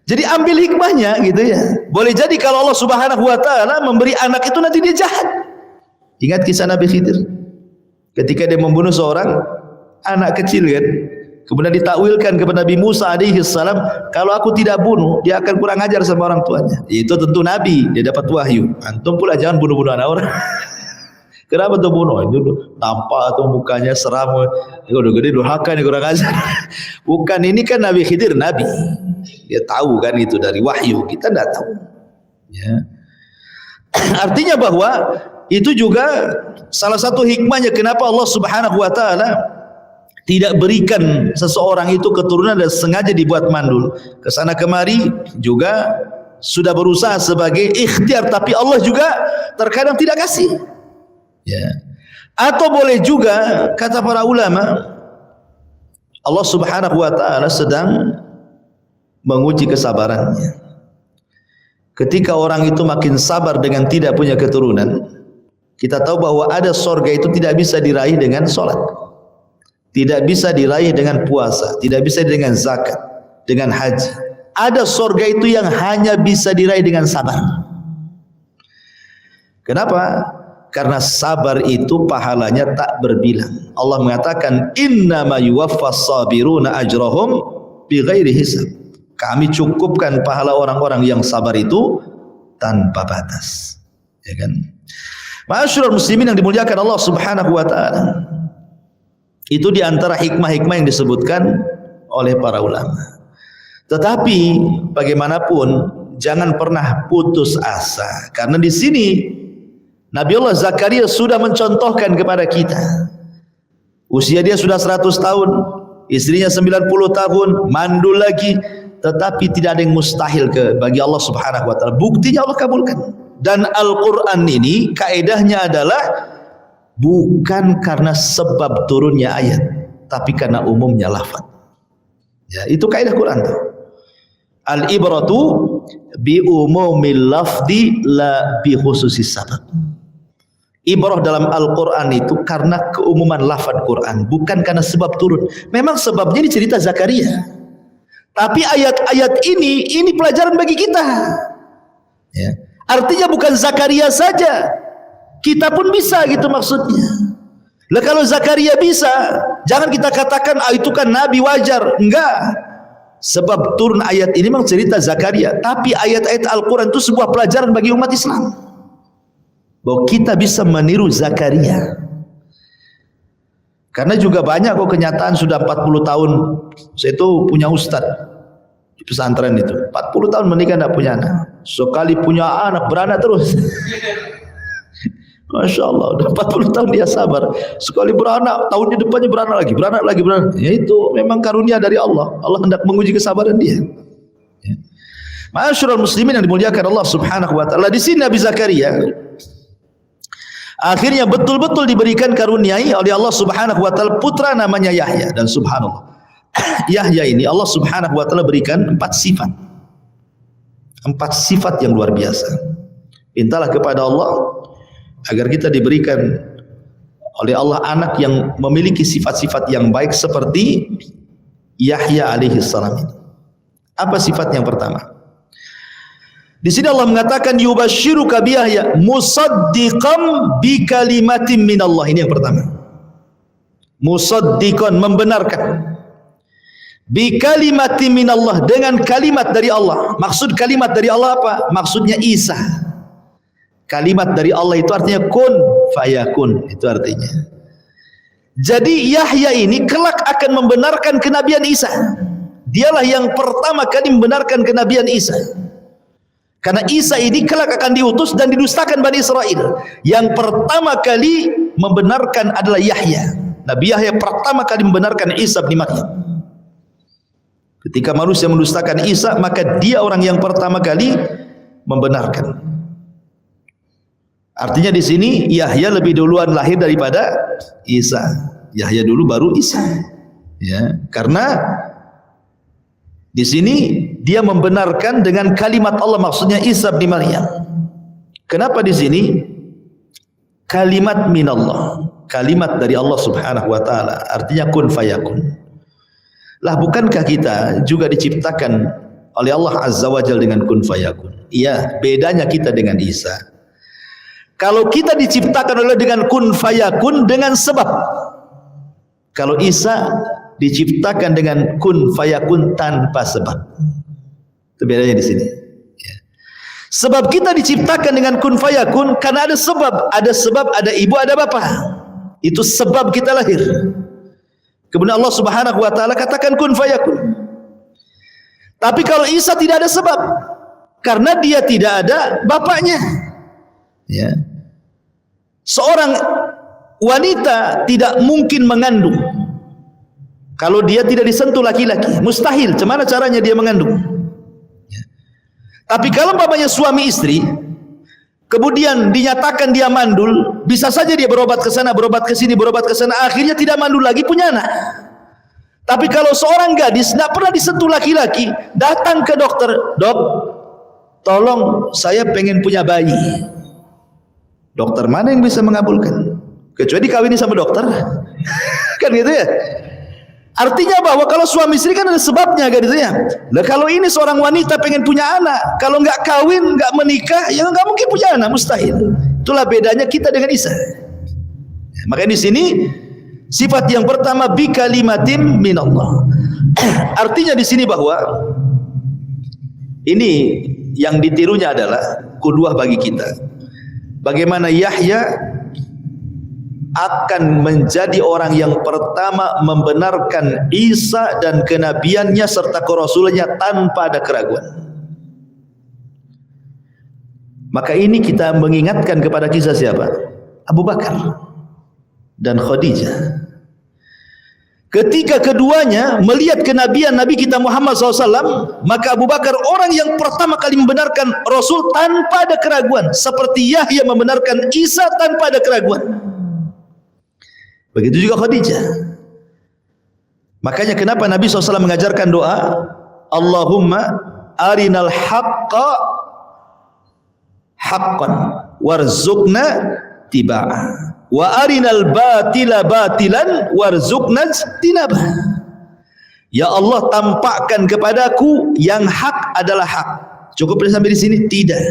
Jadi ambil hikmahnya gitu ya. Boleh jadi kalau Allah Subhanahu wa taala memberi anak itu nanti dia jahat. Ingat kisah Nabi Khidir. Ketika dia membunuh seorang anak kecil kan. Kemudian ditakwilkan kepada Nabi Musa alaihi salam, kalau aku tidak bunuh, dia akan kurang ajar sama orang tuanya. Itu tentu Nabi, dia dapat wahyu. Antum pula jangan bunuh-bunuh anak orang. Kenapa tuh bunuh? Itu nampak tuh mukanya seram, udah gede durhaka nih kurang ajar. Bukan, ini kan Nabi Khidir Nabi. Dia tahu kan itu dari wahyu, kita tidak tahu. Ya. Artinya bahwa itu juga salah satu hikmahnya kenapa Allah Subhanahu wa taala tidak berikan seseorang itu keturunan dan sengaja dibuat mandul. Kesana kemari juga sudah berusaha sebagai ikhtiar, tapi Allah juga terkadang tidak kasih. Ya. Atau boleh juga kata para ulama, Allah Subhanahu wa taala sedang menguji kesabarannya. Ketika orang itu makin sabar dengan tidak punya keturunan, kita tahu bahwa ada surga itu tidak bisa diraih dengan sholat. Tidak bisa diraih dengan puasa, tidak bisa dengan zakat, dengan haji. Ada surga itu yang hanya bisa diraih dengan sabar. Kenapa? Karena sabar itu pahalanya tak berbilang. Allah mengatakan, innama yuwaffas sabiruna ajrahum bighairi hisab. Kami cukupkan pahala orang-orang yang sabar itu tanpa batas. Ya kan? Ma'asyiral muslimin yang dimuliakan Allah Subhanahu wa taala. Itu diantara hikmah-hikmah yang disebutkan oleh para ulama. Tetapi bagaimanapun jangan pernah putus asa, karena di sini Nabiullah Zakaria sudah mencontohkan kepada kita. Usia dia sudah 100 tahun, istrinya 90 tahun, mandul lagi, tetapi tidak ada yang mustahil bagi Allah Subhanahu wa taala. Buktinya Allah kabulkan. Dan Al-Qur'an ini kaedahnya adalah bukan karena sebab turunnya ayat, tapi karena umumnya lafaz. Ya, itu kaidah Quran tuh. Al-ibratu bi umumil lafzi la bi khususis sabab. Ibrah dalam Al-Quran itu karena keumuman lafaz Quran, bukan karena sebab turun. Memang sebabnya di cerita Zakaria, tapi ayat-ayat ini pelajaran bagi kita. Ya. Artinya bukan Zakaria saja, kita pun bisa gitu maksudnya. Lah kalau Zakaria bisa, jangan kita katakan itu kan nabi wajar. Enggak. Sebab turun ayat ini memang cerita Zakaria, tapi ayat-ayat Al-Quran itu sebuah pelajaran bagi umat Islam bahwa kita bisa meniru Zakaria. Karena juga banyak kok kenyataan sudah 40 tahun. Saya itu punya ustaz di pesantren itu, 40 tahun menikah tidak punya anak. Sekali punya anak beranak terus. Masya Allah, udah 40 tahun dia sabar. Sekali beranak, tahunnya depannya beranak lagi, beranak lagi, beranak. Ya itu memang karunia dari Allah. Allah hendak menguji kesabaran dia. Ya. Ma'asyiral muslimin yang dimuliakan Allah Subhanahu wa taala. Di sini Nabi Zakaria akhirnya betul-betul diberikan karuniai oleh Allah Subhanahu wa taala putra namanya Yahya, dan subhanallah. Yahya ini Allah Subhanahu wa taala berikan 4 sifat. 4 sifat yang luar biasa. Mintalah kepada Allah agar kita diberikan oleh Allah anak yang memiliki sifat-sifat yang baik seperti Yahya alaihi salam. Apa sifat yang pertama? Di sini Allah mengatakan yubasyiruka bi Yahya musaddiqan bi kalimatin minallah. Ini yang pertama. Musaddiqan, membenarkan. Bi kalimatin minallah, dengan kalimat dari Allah. Maksud kalimat dari Allah apa? Maksudnya Isa. Kalimat dari Allah itu artinya kun fayakun, itu artinya. Jadi Yahya ini kelak akan membenarkan kenabian Isa. Dialah yang pertama kali membenarkan kenabian Isa. Karena Isa ini kelak akan diutus dan didustakan Bani Israel. Yang pertama kali membenarkan adalah Yahya. Nabi Yahya pertama kali membenarkan Isa bin Maryam. Ketika manusia mendustakan Isa, maka dia orang yang pertama kali membenarkan. Artinya di sini Yahya lebih duluan lahir daripada Isa. Yahya dulu baru Isa. Ya, karena di sini dia membenarkan dengan kalimat Allah, maksudnya Isa bin Maryam. Kenapa di sini kalimat minallah, kalimat dari Allah Subhanahu wa taala, artinya kun fayakun. Lah bukankah kita juga diciptakan oleh Allah Azza wa Jalla dengan kun fayakun? Iya, bedanya kita dengan Isa. Kalau kita diciptakan oleh dengan kun fayakun dengan sebab. Kalau Isa diciptakan dengan kun fayakun tanpa sebab. Itu bedanya di sini. Ya. Sebab kita diciptakan dengan kun fayakun karena ada sebab, ada ibu, ada bapa. Itu sebab kita lahir. Kemudian Allah Subhanahu wa taala katakan kun fayakun. Tapi kalau Isa tidak ada sebab, karena dia tidak ada bapaknya. Ya. Seorang wanita tidak mungkin mengandung kalau dia tidak disentuh laki-laki, mustahil. Bagaimana caranya dia mengandung? Ya. Tapi kalau bapaknya suami istri, kemudian dinyatakan dia mandul, bisa saja dia berobat ke sana, berobat ke sini, berobat ke sana, akhirnya tidak mandul lagi, punya anak. Tapi kalau seorang gadis tidak pernah disentuh laki-laki, datang ke dokter, dok, tolong saya pengen punya bayi. Dokter mana yang bisa mengabulkan? Kecuali dikawini sama dokter. Kan gitu ya. Artinya bahwa kalau suami istri kan ada sebabnya, kan gitu ya. Nah kalau ini seorang wanita pengen punya anak, kalau nggak kawin, nggak menikah, ya nggak mungkin punya anak, mustahil. Itulah bedanya kita dengan Isa. Makanya di sini sifat yang pertama bi kalimatin minallah. Artinya di sini bahwa ini yang ditirunya adalah qudwah bagi kita. Bagaimana Yahya akan menjadi orang yang pertama membenarkan Isa dan kenabiannya serta kerasulannya tanpa ada keraguan. Maka ini kita mengingatkan kepada kisah siapa? Abu Bakar dan Khadijah. Ketika keduanya melihat kenabian Nabi kita Muhammad SAW, maka Abu Bakar orang yang pertama kali membenarkan Rasul tanpa ada keraguan, seperti Yahya membenarkan Isa tanpa ada keraguan. Begitu juga Khadijah. Makanya kenapa Nabi SAW mengajarkan doa, Allahumma arinal haqqa haqqan warzuqna tiba'ah wa arinal batila batilan warzuqna tinabah. Ya Allah, tampakkan kepadaku yang hak adalah hak. Cukup sampai di sini? Tidak.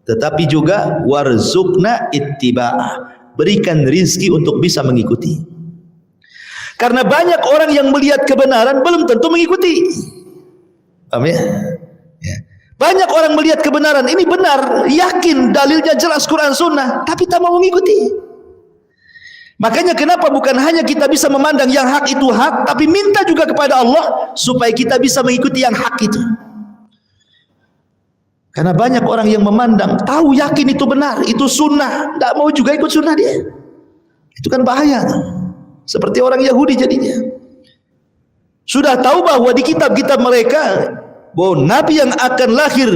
Tetapi juga warzuqna ittiba'ah, berikan rizki untuk bisa mengikuti. Karena banyak orang yang melihat kebenaran belum tentu mengikuti. Paham ya? Ya. Banyak orang melihat kebenaran ini benar, yakin dalilnya jelas Quran Sunnah, tapi tak mau mengikuti. Makanya kenapa bukan hanya kita bisa memandang yang hak itu hak, tapi minta juga kepada Allah supaya kita bisa mengikuti yang hak itu. Karena banyak orang yang memandang, tahu yakin itu benar, itu sunnah, tidak mau juga ikut sunnah dia. Itu kan bahaya. Seperti orang Yahudi jadinya. Sudah tahu bahwa di kitab-kitab mereka bahwa Nabi yang akan lahir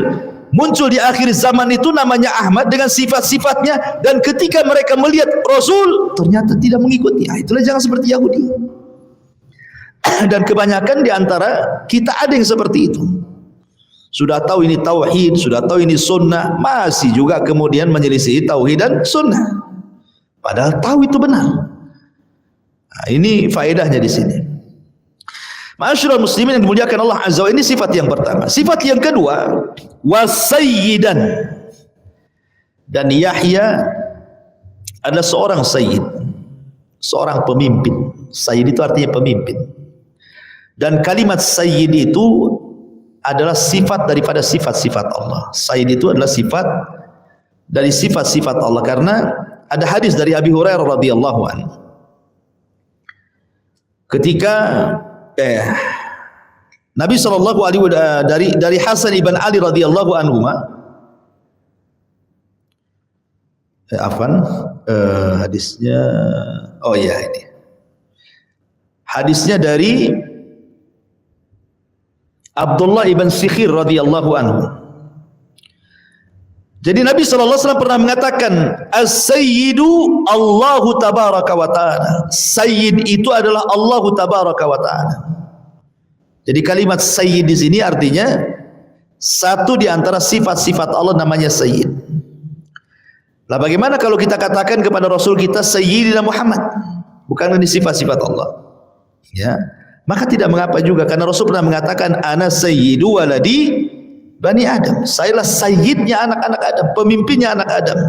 muncul di akhir zaman itu namanya Ahmad dengan sifat-sifatnya, dan ketika mereka melihat Rasul ternyata tidak mengikuti. Itulah jangan seperti Yahudi. Dan kebanyakan di antara kita ada yang seperti itu. Sudah tahu ini tauhid, sudah tahu ini sunnah, masih juga kemudian menyelisihi tauhid dan sunnah. Padahal tahu itu benar. Nah, ini faedahnya di sini. Ma'asyiral muslimin yang dimuliakan Allah Azza wa Jalla, ini sifat yang pertama. Sifat yang kedua, wasayyidan. Dan Yahya adalah seorang sayyid, seorang pemimpin. Sayyid itu artinya pemimpin. Dan kalimat sayyid itu adalah sifat daripada sifat-sifat Allah. Sayyid itu adalah sifat dari sifat-sifat Allah, karena ada hadis dari Abi Hurairah radhiyallahu anhu. Ketika Nabi sallallahu alaihi wasallam dari Hasan ibn Ali radhiyallahu anhuma, hadisnya, oh ya ini hadisnya dari Abdullah ibn Sikhir radhiyallahu anhu. Jadi Nabi sallallahu alaihi wasallam pernah mengatakan, as-sayyidu Allahu tabaraka wa ta'ala. Sayyid itu adalah Allahu tabaraka wa ta'ala. Jadi kalimat sayyid di sini artinya satu di antara sifat-sifat Allah namanya sayyid. Lah bagaimana kalau kita katakan kepada Rasul kita Sayyidina Muhammad? Bukan ini sifat-sifat Allah. Ya. Maka tidak mengapa juga, karena Rasul pernah mengatakan ana sayyidu waladi Bani Adam. Sayalah sayyidnya anak-anak Adam, pemimpinnya anak Adam.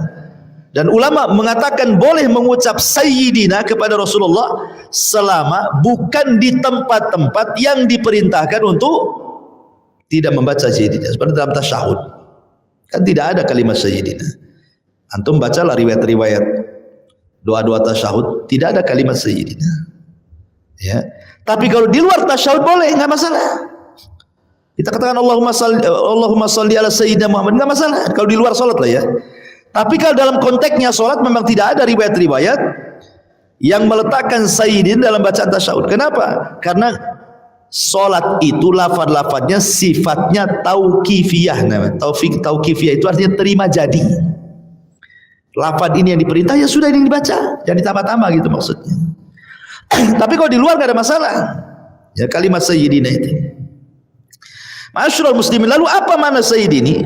Dan ulama mengatakan boleh mengucap sayyidina kepada Rasulullah selama bukan di tempat-tempat yang diperintahkan untuk tidak membaca sayyidina, seperti dalam tasyahud. Kan tidak ada kalimat sayyidina. Antum bacalah riwayat-riwayat doa-doa tasyahud, tidak ada kalimat sayyidina. Ya. Tapi kalau di luar tasyahud boleh, enggak masalah. Kita katakan Allahumma salli ala sayyidina Muhammad, enggak masalah kalau di luar salat lah ya. Tapi kalau dalam konteksnya salat memang tidak ada riwayat-riwayat yang meletakkan sayyidin dalam bacaan tasyahud. Kenapa? Karena salat itu lafaz-lafaznya sifatnya tauqifiyah namanya. Tauqifiyah itu artinya terima jadi. Lafaz ini yang diperintah, ya sudah ini dibaca, jangan ditambah-tambah gitu maksudnya. Tapi kalau di luar enggak ada masalah. Ya kalimat sayyidina itu. Ma'asyiral muslimin, lalu apa makna sayyid ini?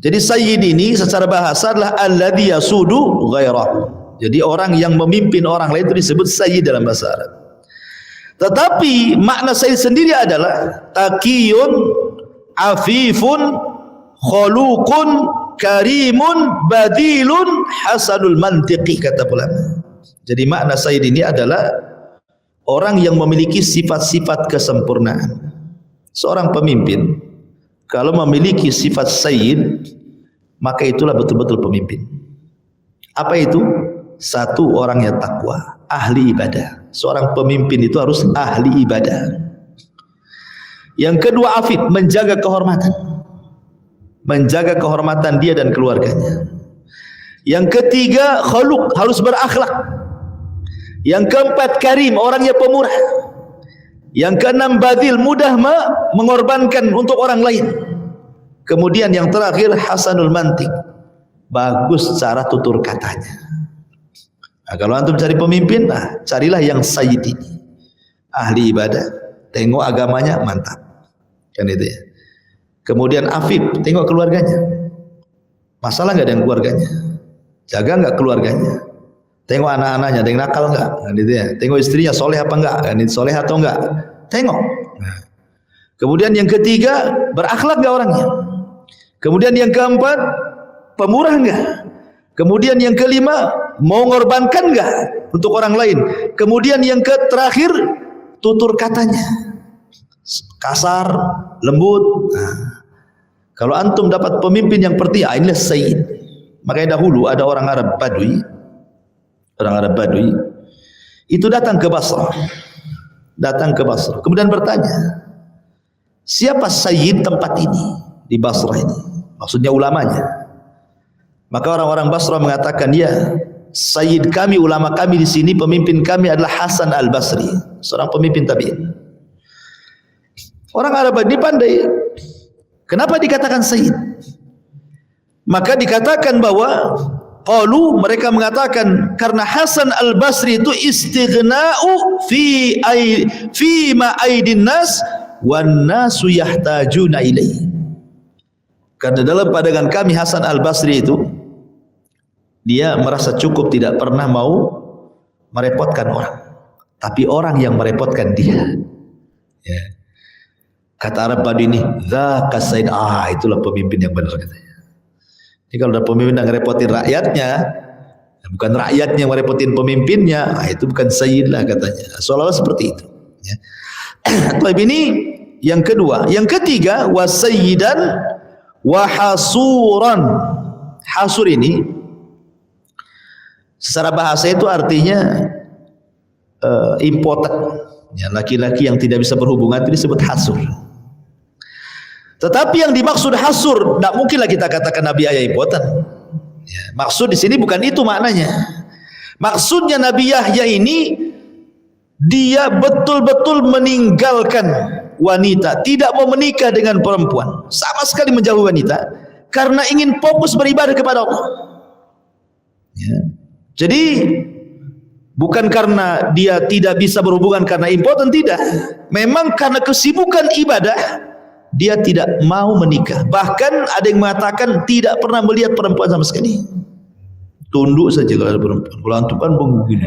Jadi sayyid ini secara bahasa adalah alladzi yasudu ghairahu. Jadi orang yang memimpin orang lain itu disebut sayyid dalam bahasa Arab. Tetapi makna sayyid sendiri adalah taqiyun, afifun, khuluqun, karimun, badilun, hasanul mantiqi, kata ulama. Jadi makna sayyid ini adalah orang yang memiliki sifat-sifat kesempurnaan. Seorang pemimpin kalau memiliki sifat sayyid, maka itulah betul-betul pemimpin. Apa itu? Satu, orangnya takwa, ahli ibadah. Seorang pemimpin itu harus ahli ibadah. Yang kedua, afif, menjaga kehormatan. Menjaga kehormatan dia dan keluarganya. Yang ketiga, khuluq, harus berakhlak. Yang keempat, karim, orangnya pemurah. Yang keenam, badil, mudah mengorbankan untuk orang lain. Kemudian yang terakhir, hasanul mantiq, bagus cara tutur katanya. Nah, kalau antum cari pemimpin, nah carilah yang sayyid ini, ahli ibadah, tengok agamanya mantap, kan itu ya. Kemudian afif, tengok keluarganya, masalah nggak dengan keluarganya, jaga nggak keluarganya. Tengok anak-anaknya, ada yang nakal enggak? Kan itu ya. Tengok istrinya soleh apa enggak? Kan itu soleh atau enggak? Tengok. Nah. Kemudian yang ketiga, berakhlak enggak orangnya? Kemudian yang keempat, pemurah enggak? Kemudian yang kelima, mau ngorbankan nggak untuk orang lain. Kemudian yang terakhir, tutur katanya kasar, lembut. Nah, kalau antum dapat pemimpin yang seperti inilah Sayyid. Makanya dahulu ada orang Arab Badui itu datang ke Basrah, kemudian bertanya, siapa Sayyid tempat ini di Basrah ini? Maksudnya ulamanya. Maka orang-orang Basrah mengatakan, ya, Sayyid kami, ulama kami di sini, pemimpin kami adalah Hasan Al-Basri, seorang pemimpin tabi'in. Orang Arab ini pandai. Kenapa dikatakan Sayyid? Maka dikatakan bahwa mereka mengatakan karena Hasan Al-Basri itu istighna'u fi ma aidin nas wan nasu yahtajuna ilaihi. Karena dalam pandangan kami Hasan Al-Basri itu dia merasa cukup, tidak pernah mau merepotkan orang, tapi orang yang merepotkan dia. Ya. Kata Arab Badui ini, dzaka Sayyid, itulah pemimpin yang benar katanya. Jadi kalau ada pemimpin yang ngerepotin rakyatnya, bukan rakyatnya yang ngerepotin pemimpinnya, itu bukan Sayyid lah katanya. Seolah-olah seperti itu. Ya. Tapi ini yang kedua. Yang ketiga, wasayyidan wa hasuran. Hasur ini secara bahasa itu artinya impotent. Ya, laki-laki yang tidak bisa berhubungan itu disebut hasur. Tetapi yang dimaksud hasur, tidak mungkinlah kita katakan Nabi Yahya impotent. Ya, maksud di sini bukan itu maknanya. Maksudnya Nabi Yahya ini dia betul-betul meninggalkan wanita, tidak mau menikah dengan perempuan, sama sekali menjauhi wanita, karena ingin fokus beribadah kepada Allah. Ya. Jadi bukan karena dia tidak bisa berhubungan karena impoten, tidak. Memang karena kesibukan ibadah dia tidak mau menikah. Bahkan ada yang mengatakan tidak pernah melihat perempuan sama sekali. Tunduk saja kalau ada perempuan. Kalau antum kan begini.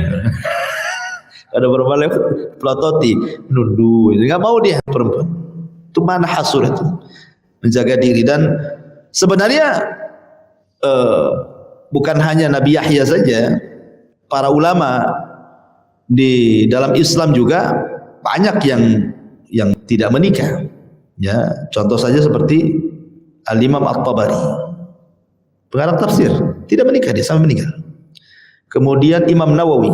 Ada perempuan lewat pelototi, nunduk. Enggak mau dia perempuan. Itu mana hasur itu? Menjaga diri. Dan sebenarnya bukan hanya Nabi Yahya saja, para ulama di dalam Islam juga banyak yang tidak menikah. Ya, contoh saja seperti Al-Imam At-Tabari, pengarang tafsir, tidak menikah, dia sampai meninggal. Kemudian Imam Nawawi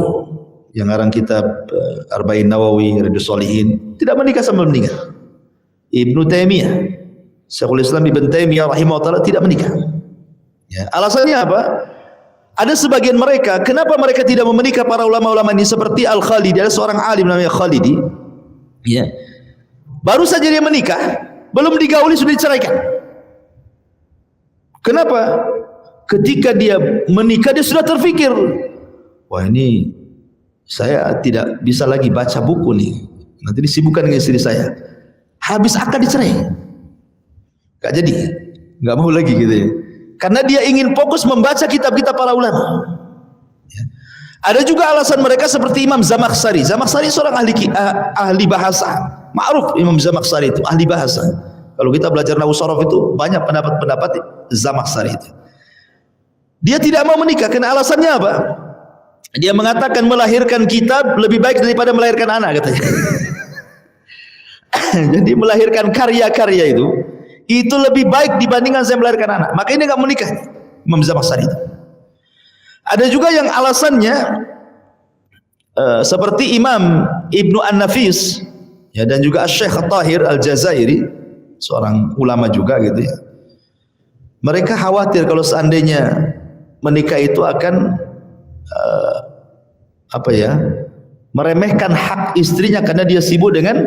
yang ngarang kitab Arba'in Nawawi, Riyadhus Shalihin, tidak menikah sampai meninggal. Ibnu Taimiyah, Syekhul Islam Ibnu Taimiyah rahimahullah tidak menikah. Ya, alasannya apa? Ada sebagian mereka, kenapa mereka tidak mau menikah, para ulama-ulama ini seperti Al-Khalidi, ada seorang alim namanya Khalidi. Ya. Baru saja dia menikah, belum digauli sudah diceraikan. Kenapa? Ketika dia menikah dia sudah terfikir, wah ini saya tidak bisa lagi baca buku nih, nanti disibukkan dengan istri saya. Habis akad dicerai, gak jadi, gak mau lagi gitu ya. Karena dia ingin fokus membaca kitab-kitab para ulama. Ya. Ada juga alasan mereka seperti Imam Zamakhsyari. Zamakhsyari seorang ahli bahasa. Ma'ruf Imam Zamakhsyari itu ahli bahasa. Kalau kita belajar nahwu sharaf itu banyak pendapat-pendapat Zamakhsyari itu. Dia tidak mau menikah karena alasannya apa? Dia mengatakan melahirkan kitab lebih baik daripada melahirkan anak katanya. Jadi melahirkan karya-karya itu lebih baik dibandingkan saya melahirkan anak. Maka ini enggak menikah. Imam Zamakhsyari itu. Ada juga yang alasannya seperti Imam Ibnu An-Nafis, ya, dan juga Syekh Tahir Al-Jazairi, seorang ulama juga gitu ya. Mereka khawatir kalau seandainya menikah itu akan meremehkan hak istrinya karena dia sibuk dengan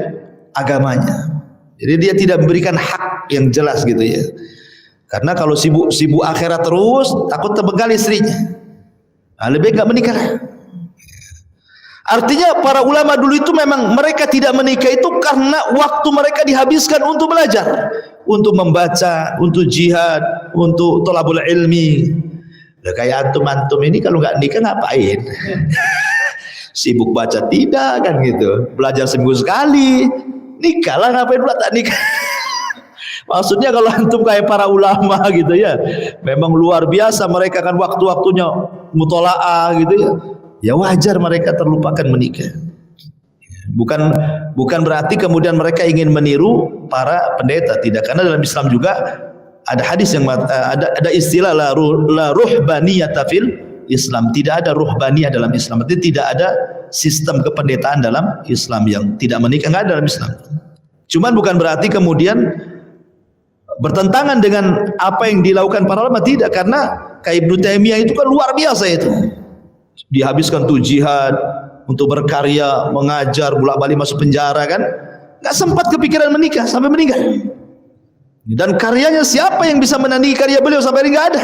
agamanya. Jadi dia tidak memberikan hak yang jelas gitu ya. Karena kalau sibuk akhirat terus, takut terbengkalai istrinya. Nah, lebih enggak menikah. Artinya para ulama dulu itu memang mereka tidak menikah itu karena waktu mereka dihabiskan untuk belajar, untuk membaca, untuk jihad, untuk thalabul ilmi. Kayak antum ini kalau nggak nikah ngapain? Sibuk baca tidak kan gitu, belajar seminggu sekali, nikah lah ngapain pula tak nikah? Maksudnya kalau antum kayak para ulama gitu ya, memang luar biasa mereka kan waktu-waktunya mutolaah gitu ya. Ya wajar mereka terlupakan menikah. Bukan berarti kemudian mereka ingin meniru para pendeta, tidak. Karena dalam Islam juga ada hadis yang ada istilah la ruhbaniyata fil Islam. Tidak ada ruhbaniyah dalam Islam. Artinya tidak ada sistem kependetaan dalam Islam yang tidak menikah, enggak ada dalam Islam. Cuman bukan berarti kemudian bertentangan dengan apa yang dilakukan para ulama, tidak. Karena kayak Ibnu Taimiyah itu kan luar biasa itu. Dihabiskan tuh jihad untuk berkarya, mengajar, bolak-balik masuk penjara kan. Enggak sempat kepikiran menikah sampai meninggal. Dan karyanya siapa yang bisa menandingi karya beliau sampai ini enggak ada.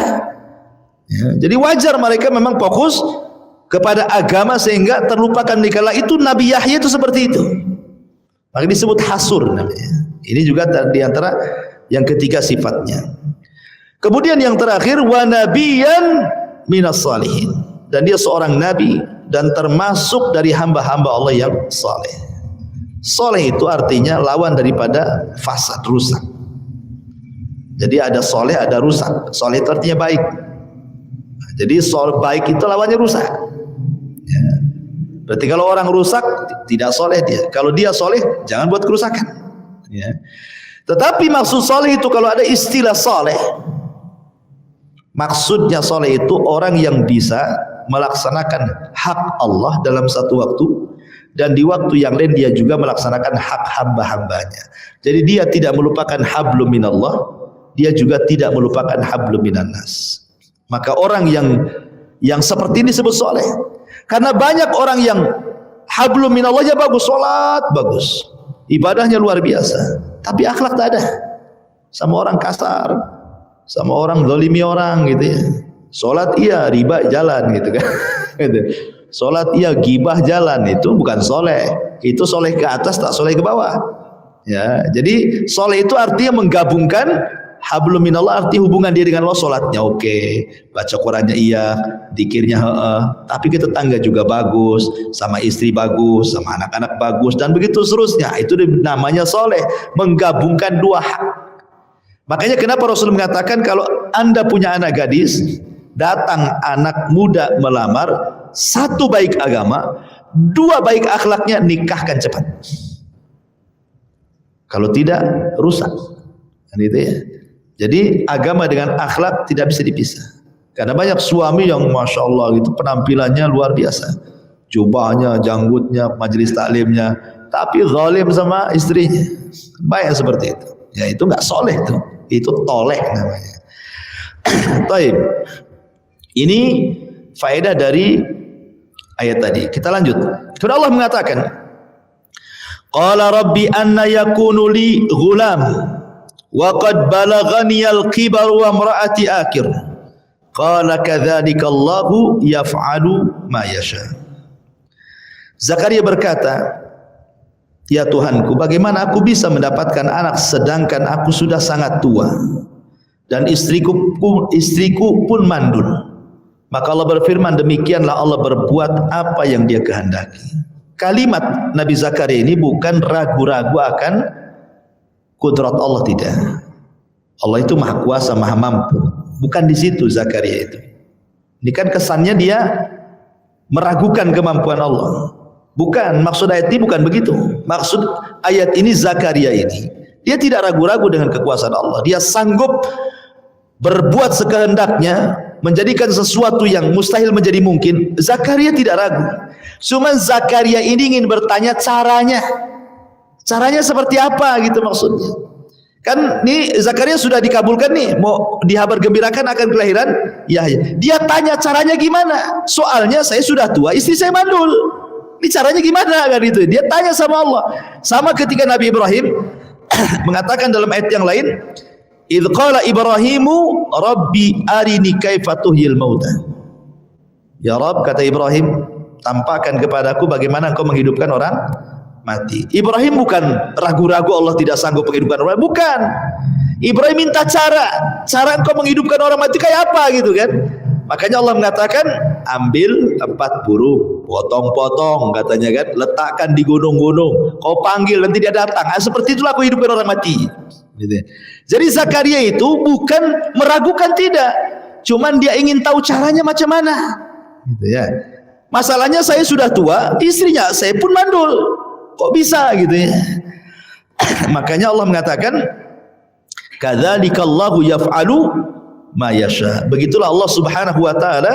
Ya, jadi wajar mereka memang fokus kepada agama sehingga terlupakan menikah. Itu Nabi Yahya itu seperti itu. Maka disebut hasur namanya. Ini juga di antara yang ketiga sifatnya. Kemudian yang terakhir wa nabiyyan minas salihin. Dan dia seorang nabi dan termasuk dari hamba-hamba Allah yang saleh. Saleh itu artinya lawan daripada fasad, rusak. Jadi ada saleh, ada rusak. Saleh itu artinya baik. Jadi baik itu lawannya rusak. Ya. Berarti kalau orang rusak tidak soleh dia. Kalau dia soleh jangan buat kerusakan. Ya. Tetapi maksud soleh itu kalau ada istilah soleh, maksudnya soleh itu orang yang bisa melaksanakan hak Allah dalam satu waktu dan di waktu yang lain dia juga melaksanakan hak hamba-hambanya. Jadi dia tidak melupakan hablum minallah, dia juga tidak melupakan hablum minannas. Maka orang yang seperti ini disebut soleh. Karena banyak orang yang hablum minallahnya bagus, sholat bagus, ibadahnya luar biasa, tapi akhlak tak ada. Sama orang kasar, sama orang zalimi orang gitu ya. Sholat iya, riba jalan gitu kan. Sholat iya, gibah jalan, itu bukan soleh. Itu soleh ke atas, tak soleh ke bawah. Ya, jadi soleh itu artinya menggabungkan hablum minallah, arti hubungan dia dengan Allah. Sholatnya oke, baca Qurannya iya, zikirnya tapi ke tetangga juga bagus, sama istri bagus, sama anak-anak bagus, dan begitu seterusnya. Itu namanya soleh, menggabungkan dua hak. Makanya kenapa Rasul mengatakan kalau anda punya anak gadis, datang anak muda melamar, satu baik agama, dua baik akhlaknya, nikahkan cepat. Kalau tidak rusak. Kan itu ya. Jadi agama dengan akhlak tidak bisa dipisah. Karena banyak suami yang masya Allah gitu penampilannya luar biasa, jubahnya, janggutnya, majelis taklimnya, tapi zalim sama istrinya. Banyak seperti itu. Ya itu nggak soleh tuh, itu toleh namanya. Taib. Ini faedah dari ayat tadi. Kita lanjut. Kemudian Allah mengatakan, Qala Rabbi anna yakunu li ghulam wa qad balaghani al-kibar wa imra'ati akir. Qala kadzalika Allahu yaf'alu ma yasha. Zakaria berkata, ya Tuhanku, bagaimana aku bisa mendapatkan anak sedangkan aku sudah sangat tua dan istriku pun mandul. Maka Allah berfirman, demikianlah Allah berbuat apa yang dia kehendaki. Kalimat Nabi Zakaria ini bukan ragu-ragu akan kudrat Allah, tidak. Allah itu maha kuasa, maha mampu. Bukan di situ Zakaria itu. Ini kan kesannya dia meragukan kemampuan Allah. Bukan, maksud ayat ini bukan begitu. Maksud ayat ini Zakaria ini, dia tidak ragu-ragu dengan kekuasaan Allah. Dia sanggup berbuat sekehendaknya, menjadikan sesuatu yang mustahil menjadi mungkin. Zakaria tidak ragu. Cuma Zakaria ini ingin bertanya caranya. Caranya seperti apa gitu maksudnya. Kan ini Zakaria sudah dikabulkan nih, mau dihabar gembirakan akan kelahiran Yahya. Dia tanya caranya gimana? Soalnya saya sudah tua, istri saya mandul. Ini caranya gimana kan itu? Dia tanya sama Allah. Sama ketika Nabi Ibrahim mengatakan dalam ayat yang lain, idz qala Ibrahimu rabbi arini kaifa tuhyil mauta. Ya Rabb, kata Ibrahim, tampakkan kepadaku bagaimana engkau menghidupkan orang mati. Ibrahim bukan ragu-ragu Allah tidak sanggup menghidupkan orang, bukan. Ibrahim minta cara engkau menghidupkan orang mati kayak apa gitu kan. Makanya Allah mengatakan, ambil 4 burung, potong-potong katanya kan, letakkan di gunung-gunung, kau panggil nanti dia datang. Seperti itulah aku hidupkan orang mati. Gitu ya. Jadi Zakaria itu bukan meragukan, tidak, cuman dia ingin tahu caranya macam mana. Gitu ya. Masalahnya saya sudah tua, istrinya saya pun mandul, kok bisa gitu ya. Makanya Allah mengatakan, kadzalikallahu yaf'alu ma yasha. Begitulah Allah Subhanahu wa taala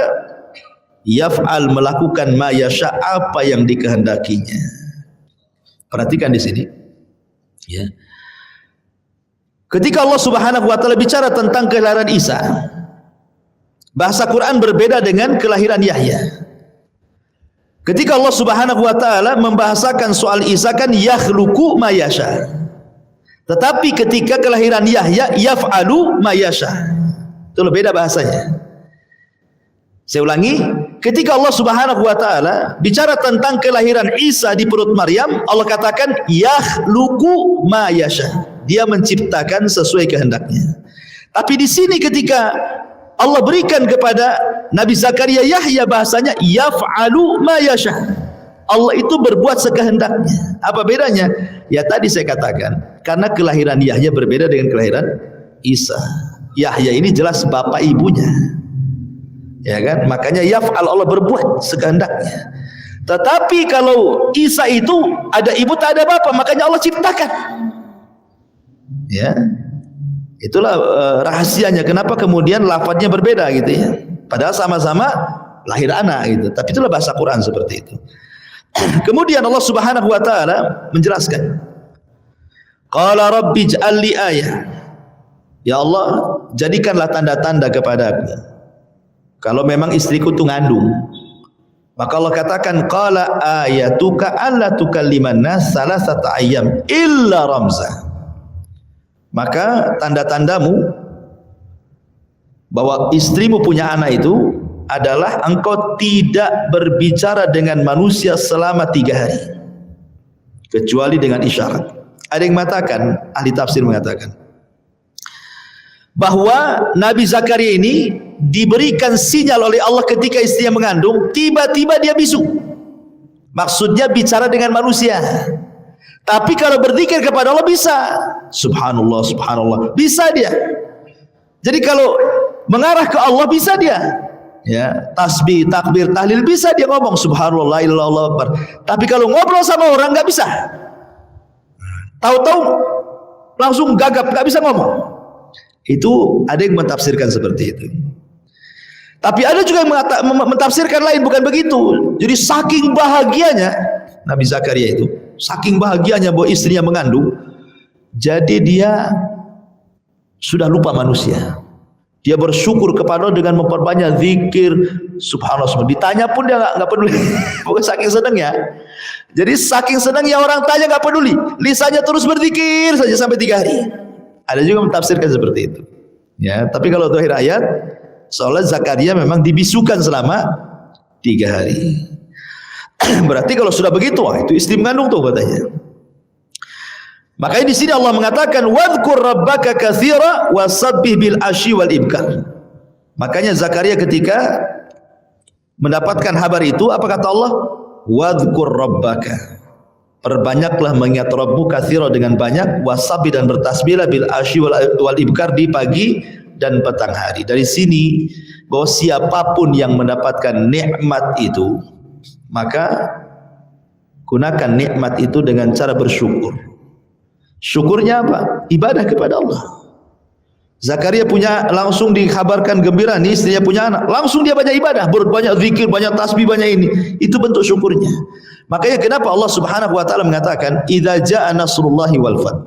yaf'al, melakukan ma yasha, apa yang dikehendakinya. Perhatikan di sini. Ya. Ketika Allah Subhanahu wa taala bicara tentang kelahiran Isa, bahasa Quran berbeda dengan kelahiran Yahya. Ketika Allah Subhanahu wa taala membahasakan soal Isa kan yakhluqu ma yasha. Tetapi ketika kelahiran Yahya yaf'alu ma yasha. Itu beda bahasanya. Saya ulangi, ketika Allah Subhanahu wa taala bicara tentang kelahiran Isa di perut Maryam, Allah katakan yakhluqu ma yasha. Dia menciptakan sesuai kehendaknya. Tapi di sini ketika Allah berikan kepada Nabi Zakaria Yahya, bahasanya yaf'alu ma yasha. Allah itu berbuat sekehendaknya. Apa bedanya? Ya tadi saya katakan, karena kelahiran Yahya berbeda dengan kelahiran Isa. Yahya ini jelas bapak ibunya, ya kan? Makanya yaf'al, Allah berbuat sekehendaknya. Tetapi kalau Isa itu ada ibu tak ada bapak, makanya Allah ciptakan. Ya, itulah rahasianya. Kenapa kemudian lafadznya berbeda gitu ya? Padahal sama-sama lahir anak gitu. Tapi itulah bahasa Quran seperti itu. Kemudian Allah Subhanahu wa taala menjelaskan, qala rabbi ij'al li ayah. Ya Allah, jadikanlah tanda-tanda kepadaku kalau memang istriku itu ngandung. Maka Allah katakan, qala ayatuka alla tukalliman nas salasata ayyam illa ramza. Maka tanda-tandamu bahwa istrimu punya anak itu adalah engkau tidak berbicara dengan manusia selama 3 hari kecuali dengan isyarat. Ada yang mengatakan, ahli tafsir mengatakan bahwa Nabi Zakaria ini diberikan sinyal oleh Allah ketika istrinya mengandung, tiba-tiba dia bisu. Maksudnya bicara dengan manusia. Tapi kalau berzikir kepada Allah bisa. Subhanallah, subhanallah, bisa dia. Jadi kalau mengarah ke Allah bisa dia. Ya, tasbih, takbir, tahlil bisa dia ngomong subhanallah, illallah akbar. Tapi kalau ngobrol sama orang nggak bisa. Tahu-tahu langsung gagap, nggak bisa ngomong. Itu ada yang mentafsirkan seperti itu. Tapi ada juga yang mentafsirkan lain, bukan begitu. Jadi saking bahagianya Nabi Zakaria itu, saking bahagianya bahwa istrinya mengandung, jadi dia sudah lupa manusia. Dia bersyukur kepada Allah dengan memperbanyak zikir, subhanallah. Ditanya pun dia nggak peduli. Bukan saking senangnya. Jadi saking senangnya orang tanya nggak peduli, lisannya terus berzikir saja sampai 3 hari. Ada juga mentafsirkan seperti itu. Ya, tapi kalau zahir ayat, soalnya Zakaria memang dibisukan selama 3 hari. Berarti kalau sudah begitu, wah, itu istri mengandung tuh katanya. Makanya di sini Allah mengatakan wadhkur rabbaka katsira wasabbih bil asyi wal ibkar. Makanya Zakaria ketika mendapatkan kabar itu, apa kata Allah? Wadhkur rabbaka. Perbanyaklah mengingat Rabbmu katsira dengan banyak, wasabbih dan bertasbihlah bil asyi wal ibkar di pagi dan petang hari. Dari sini bahwa siapapun yang mendapatkan nikmat itu, maka gunakan nikmat itu dengan cara bersyukur. Syukurnya apa? Ibadah kepada Allah. Zakaria punya, langsung dikabarkan gembira nih istrinya punya anak, langsung dia banyak ibadah, banyak zikir, banyak tasbih, banyak ini. Itu bentuk syukurnya. Makanya kenapa Allah Subhanahu wa taala mengatakan idza jaa nasrullahi wal fath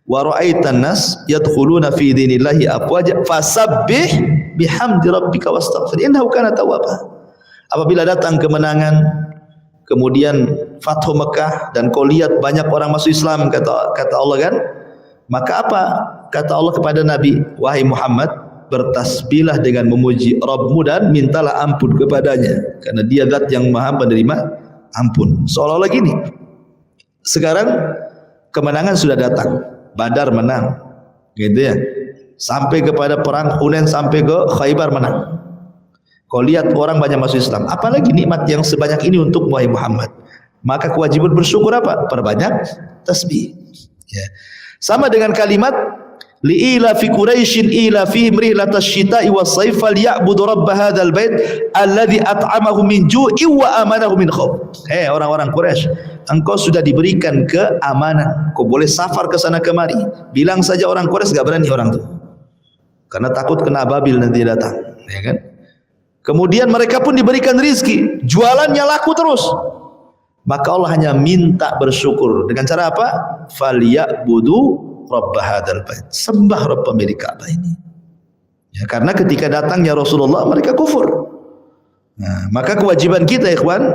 wa ra'aitan nas yadkhuluna fi dinillahi afwaja fasabbih bihamdi rabbika wastaghfir innahu kana tawwaba. Apabila datang kemenangan, kemudian Fathu Mekah, dan kau lihat banyak orang masuk Islam, kata Allah kan, maka apa kata Allah kepada Nabi, wahai Muhammad, bertasbihlah dengan memuji Rabbmu dan mintalah ampun kepadanya, karena dia zat yang maha penerima ampun. Seolah-olah gini, sekarang kemenangan sudah datang, Badar menang, gitu ya, sampai kepada perang Hunain, sampai ke Khaybar menang. Kau lihat orang banyak masuk Islam, apalagi nikmat yang sebanyak ini untuk wahai Muhammad. Maka kewajiban bersyukur apa? Perbanyak tasbih. Ya. Sama dengan kalimat li'ila fi Quraisyin ila fihim rihlatash shita'i was-sayf falyabudu rabb hadzal bait alladzi at'amahum min ju'in wa amanahum min khauf. Orang-orang Quraisy, engkau sudah diberikan keamanan. Kau boleh safar ke sana kemari. Bilang saja orang Quraisy enggak berani orang itu. Karena takut kena ababil nanti datang, ya kan? Kemudian mereka pun diberikan rizki, jualannya laku terus. Maka Allah hanya minta bersyukur dengan cara apa? Falyabudu rabb hadzal bait. Sembah Rabb pemilik Ka'bah ini. Ya, karena ketika datangnya Rasulullah mereka kufur. Nah, maka kewajiban kita ikhwan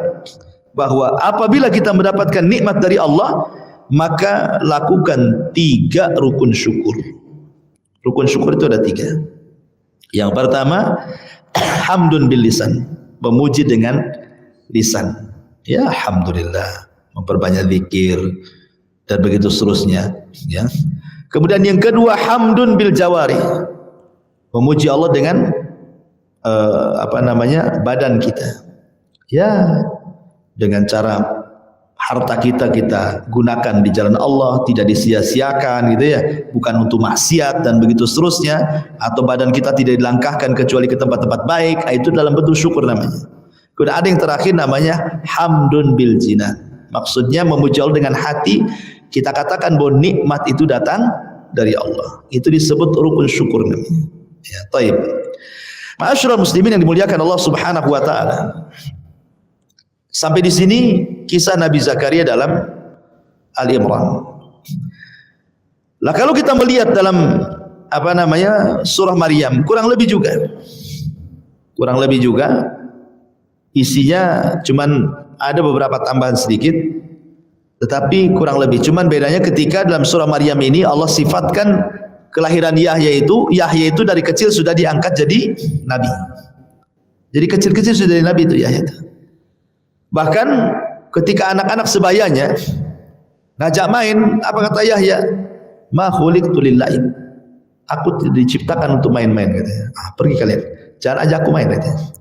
bahwa apabila kita mendapatkan nikmat dari Allah, maka lakukan 3 rukun syukur. Rukun syukur itu ada 3. Yang pertama, hamdun bil lisan, memuji dengan lisan. Ya, alhamdulillah, memperbanyak zikir dan begitu seterusnya, ya. Kemudian yang kedua, hamdun bil jawari, memuji Allah dengan badan kita. Ya, dengan cara harta kita gunakan di jalan Allah, tidak disia-siakan gitu ya, bukan untuk maksiat dan begitu seterusnya, atau badan kita tidak dilangkahkan kecuali ke tempat-tempat baik, itu dalam bentuk syukur namanya. Kemudian ada yang terakhir namanya hamdun bil jinan. Maksudnya memuji Allah dengan hati, kita katakan bahwa nikmat itu datang dari Allah. Itu disebut rukun syukur namanya. Ya, taib. Ma'asyiral muslimin yang dimuliakan Allah Subhanahu wa taala. Sampai di sini kisah Nabi Zakaria dalam Al-Imran. Lah kalau kita melihat dalam surah Maryam, kurang lebih juga isinya cuman ada beberapa tambahan sedikit, tetapi kurang lebih. Cuman bedanya ketika dalam surah Maryam ini Allah sifatkan kelahiran Yahya itu dari kecil sudah diangkat jadi nabi. Jadi kecil-kecil sudah jadi nabi itu Yahya itu. Bahkan ketika anak-anak sebayanya ngajak main, apa kata Yahya? Ma khuliqtu lil-la'ib. Aku diciptakan untuk main-main katanya. Pergi kalian, jangan ajak aku main katanya.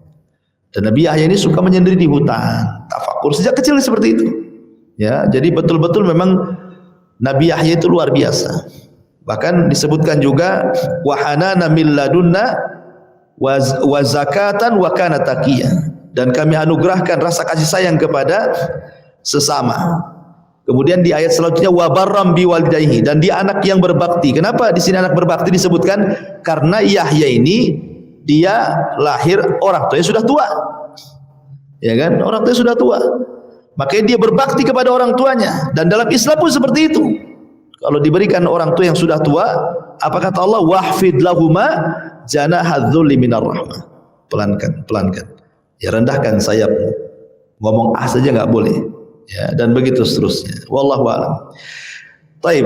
Dan Nabi Yahya ini suka menyendiri di hutan, tafakur sejak kecil seperti itu. Ya, jadi betul-betul memang Nabi Yahya itu luar biasa. Bahkan disebutkan juga wa hanana min ladunna wa zakatan wa kana taqiyya. Dan kami anugerahkan rasa kasih sayang kepada sesama. Kemudian di ayat selanjutnya wa barram biwalidayhi, dan dia anak yang berbakti. Kenapa di sini anak berbakti disebutkan? Karena Yahya ini dia lahir orang tuanya sudah tua. Ya kan? Orang tuanya sudah tua. Makanya dia berbakti kepada orang tuanya, dan dalam Islam pun seperti itu. Kalau diberikan orang tua yang sudah tua, apa kata Allah? Wahfid lahuma janahadzulli minar rahmah. Pelankan. Ya, rendahkan sayapmu. Ngomong saja enggak boleh. Ya, dan begitu seterusnya. Wallahu a'lam. Taib.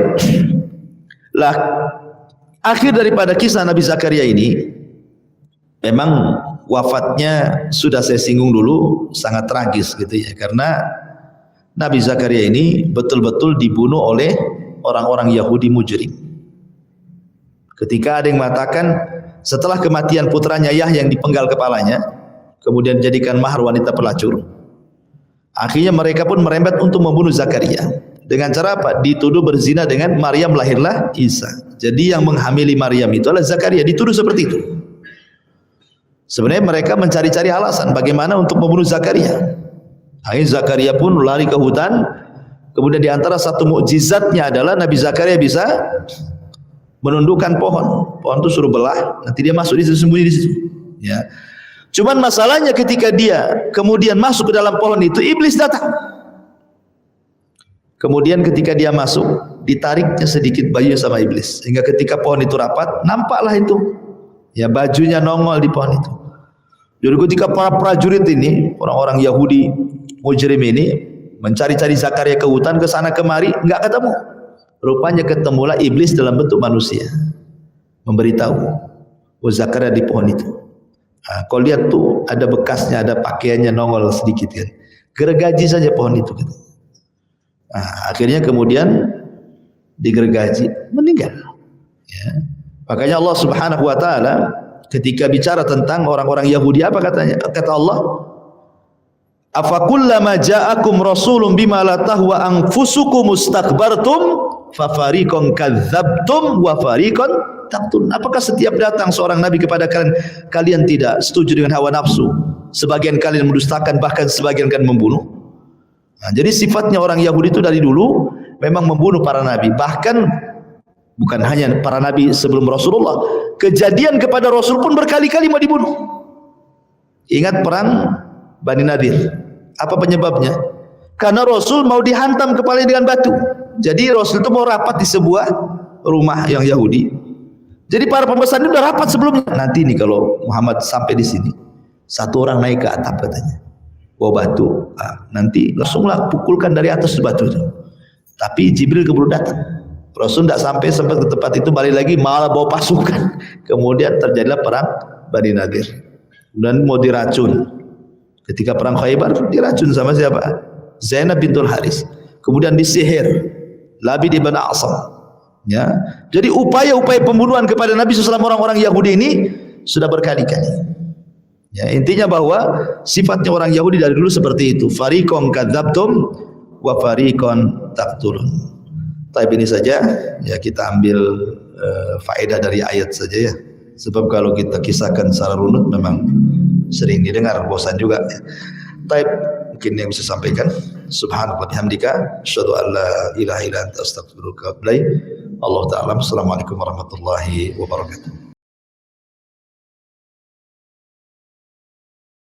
Lah, akhir daripada kisah Nabi Zakaria ini, memang wafatnya sudah saya singgung dulu, sangat tragis gitu ya, karena Nabi Zakaria ini betul-betul dibunuh oleh orang-orang Yahudi mujrim. Ketika ada yang mengatakan setelah kematian putranya Yahya yang dipenggal kepalanya, kemudian jadikan mahar wanita pelacur, akhirnya mereka pun merembet untuk membunuh Zakaria. Dengan cara apa? Dituduh berzina dengan Maryam, lahirlah Isa. Jadi yang menghamili Maryam itu adalah Zakaria, dituduh seperti itu. Sebenarnya mereka mencari-cari alasan bagaimana untuk membunuh Zakaria. Akhirnya Zakaria pun lari ke hutan. Kemudian di antara satu mukjizatnya adalah Nabi Zakaria bisa menundukkan pohon. Pohon itu suruh belah, nanti dia masuk di situ, sembunyi di situ. Ya. Cuman masalahnya ketika dia kemudian masuk ke dalam pohon itu, iblis datang. Kemudian ketika dia masuk, ditariknya sedikit bajunya sama iblis, sehingga ketika pohon itu rapat, nampaklah itu, ya, bajunya nongol di pohon itu. Jadi ketika para prajurit ini, orang-orang Yahudi mujrim ini mencari-cari Zakaria ke hutan, ke sana kemari, enggak ketemu. Rupanya ketemulah iblis dalam bentuk manusia, memberitahu, oh Zakaria di pohon itu. Nah, kau lihat tuh ada bekasnya, ada pakaiannya nongol sedikit kan. Gergaji saja pohon itu gitu. Nah, akhirnya kemudian digergaji, meninggal. Ya. Makanya Allah Subhanahu wa taala ketika bicara tentang orang-orang Yahudi, apa katanya? Kata Allah, "Afa kullama ja'akum rasulun bima la tahwa anfusukum mustakbartum fa fariqan kadzabtum wa fariqan taqtulun. Apakah setiap datang seorang nabi kepada kalian, kalian tidak setuju dengan hawa nafsu? Sebagian kalian mendustakan, bahkan sebagian kalian membunuh. Nah, jadi sifatnya orang Yahudi itu dari dulu memang membunuh para nabi. Bahkan bukan hanya para nabi sebelum Rasulullah, kejadian kepada Rasul pun berkali-kali mau dibunuh. Ingat perang Bani Nadir. Apa penyebabnya? Karena Rasul mau dihantam kepalanya dengan batu. Jadi Rasul itu mau rapat di sebuah rumah yang Yahudi. Jadi para pembesan ini udah rapat sebelumnya. Nanti nih kalau Muhammad sampai di sini, satu orang naik ke atap katanya, bawa batu. Nanti langsunglah pukulkan dari atas batu itu. Tapi Jibril keburu datang. Rasul tidak sampai sempat ke tempat itu, balik lagi malah bawa pasukan. Kemudian terjadilah perang Bani Nadir. Dan mau diracun. Ketika perang Khaybar diracun sama siapa? Zainab bintul Haris. Kemudian disihir Labid ibn A'sam. Ya. Jadi upaya-upaya pembunuhan kepada Nabi SAW orang-orang Yahudi ini sudah berkali-kali. Ya, intinya bahwa sifatnya orang Yahudi dari dulu seperti itu. Fariqan kadzabtum wa fariqan taqtulun. Tapi ini saja ya, kita ambil faedah dari ayat saja ya. Sebab kalau kita kisahkan secara runut memang sering didengar, bosan juga. Taib, mungkin yang bisa sampaikan. Subhanallah bihamdika, asyhadu an la ilaha illa anta astaghfiruka wa atubu ilaik. Allah ta'ala. Assalamualaikum warahmatullahi wabarakatuh.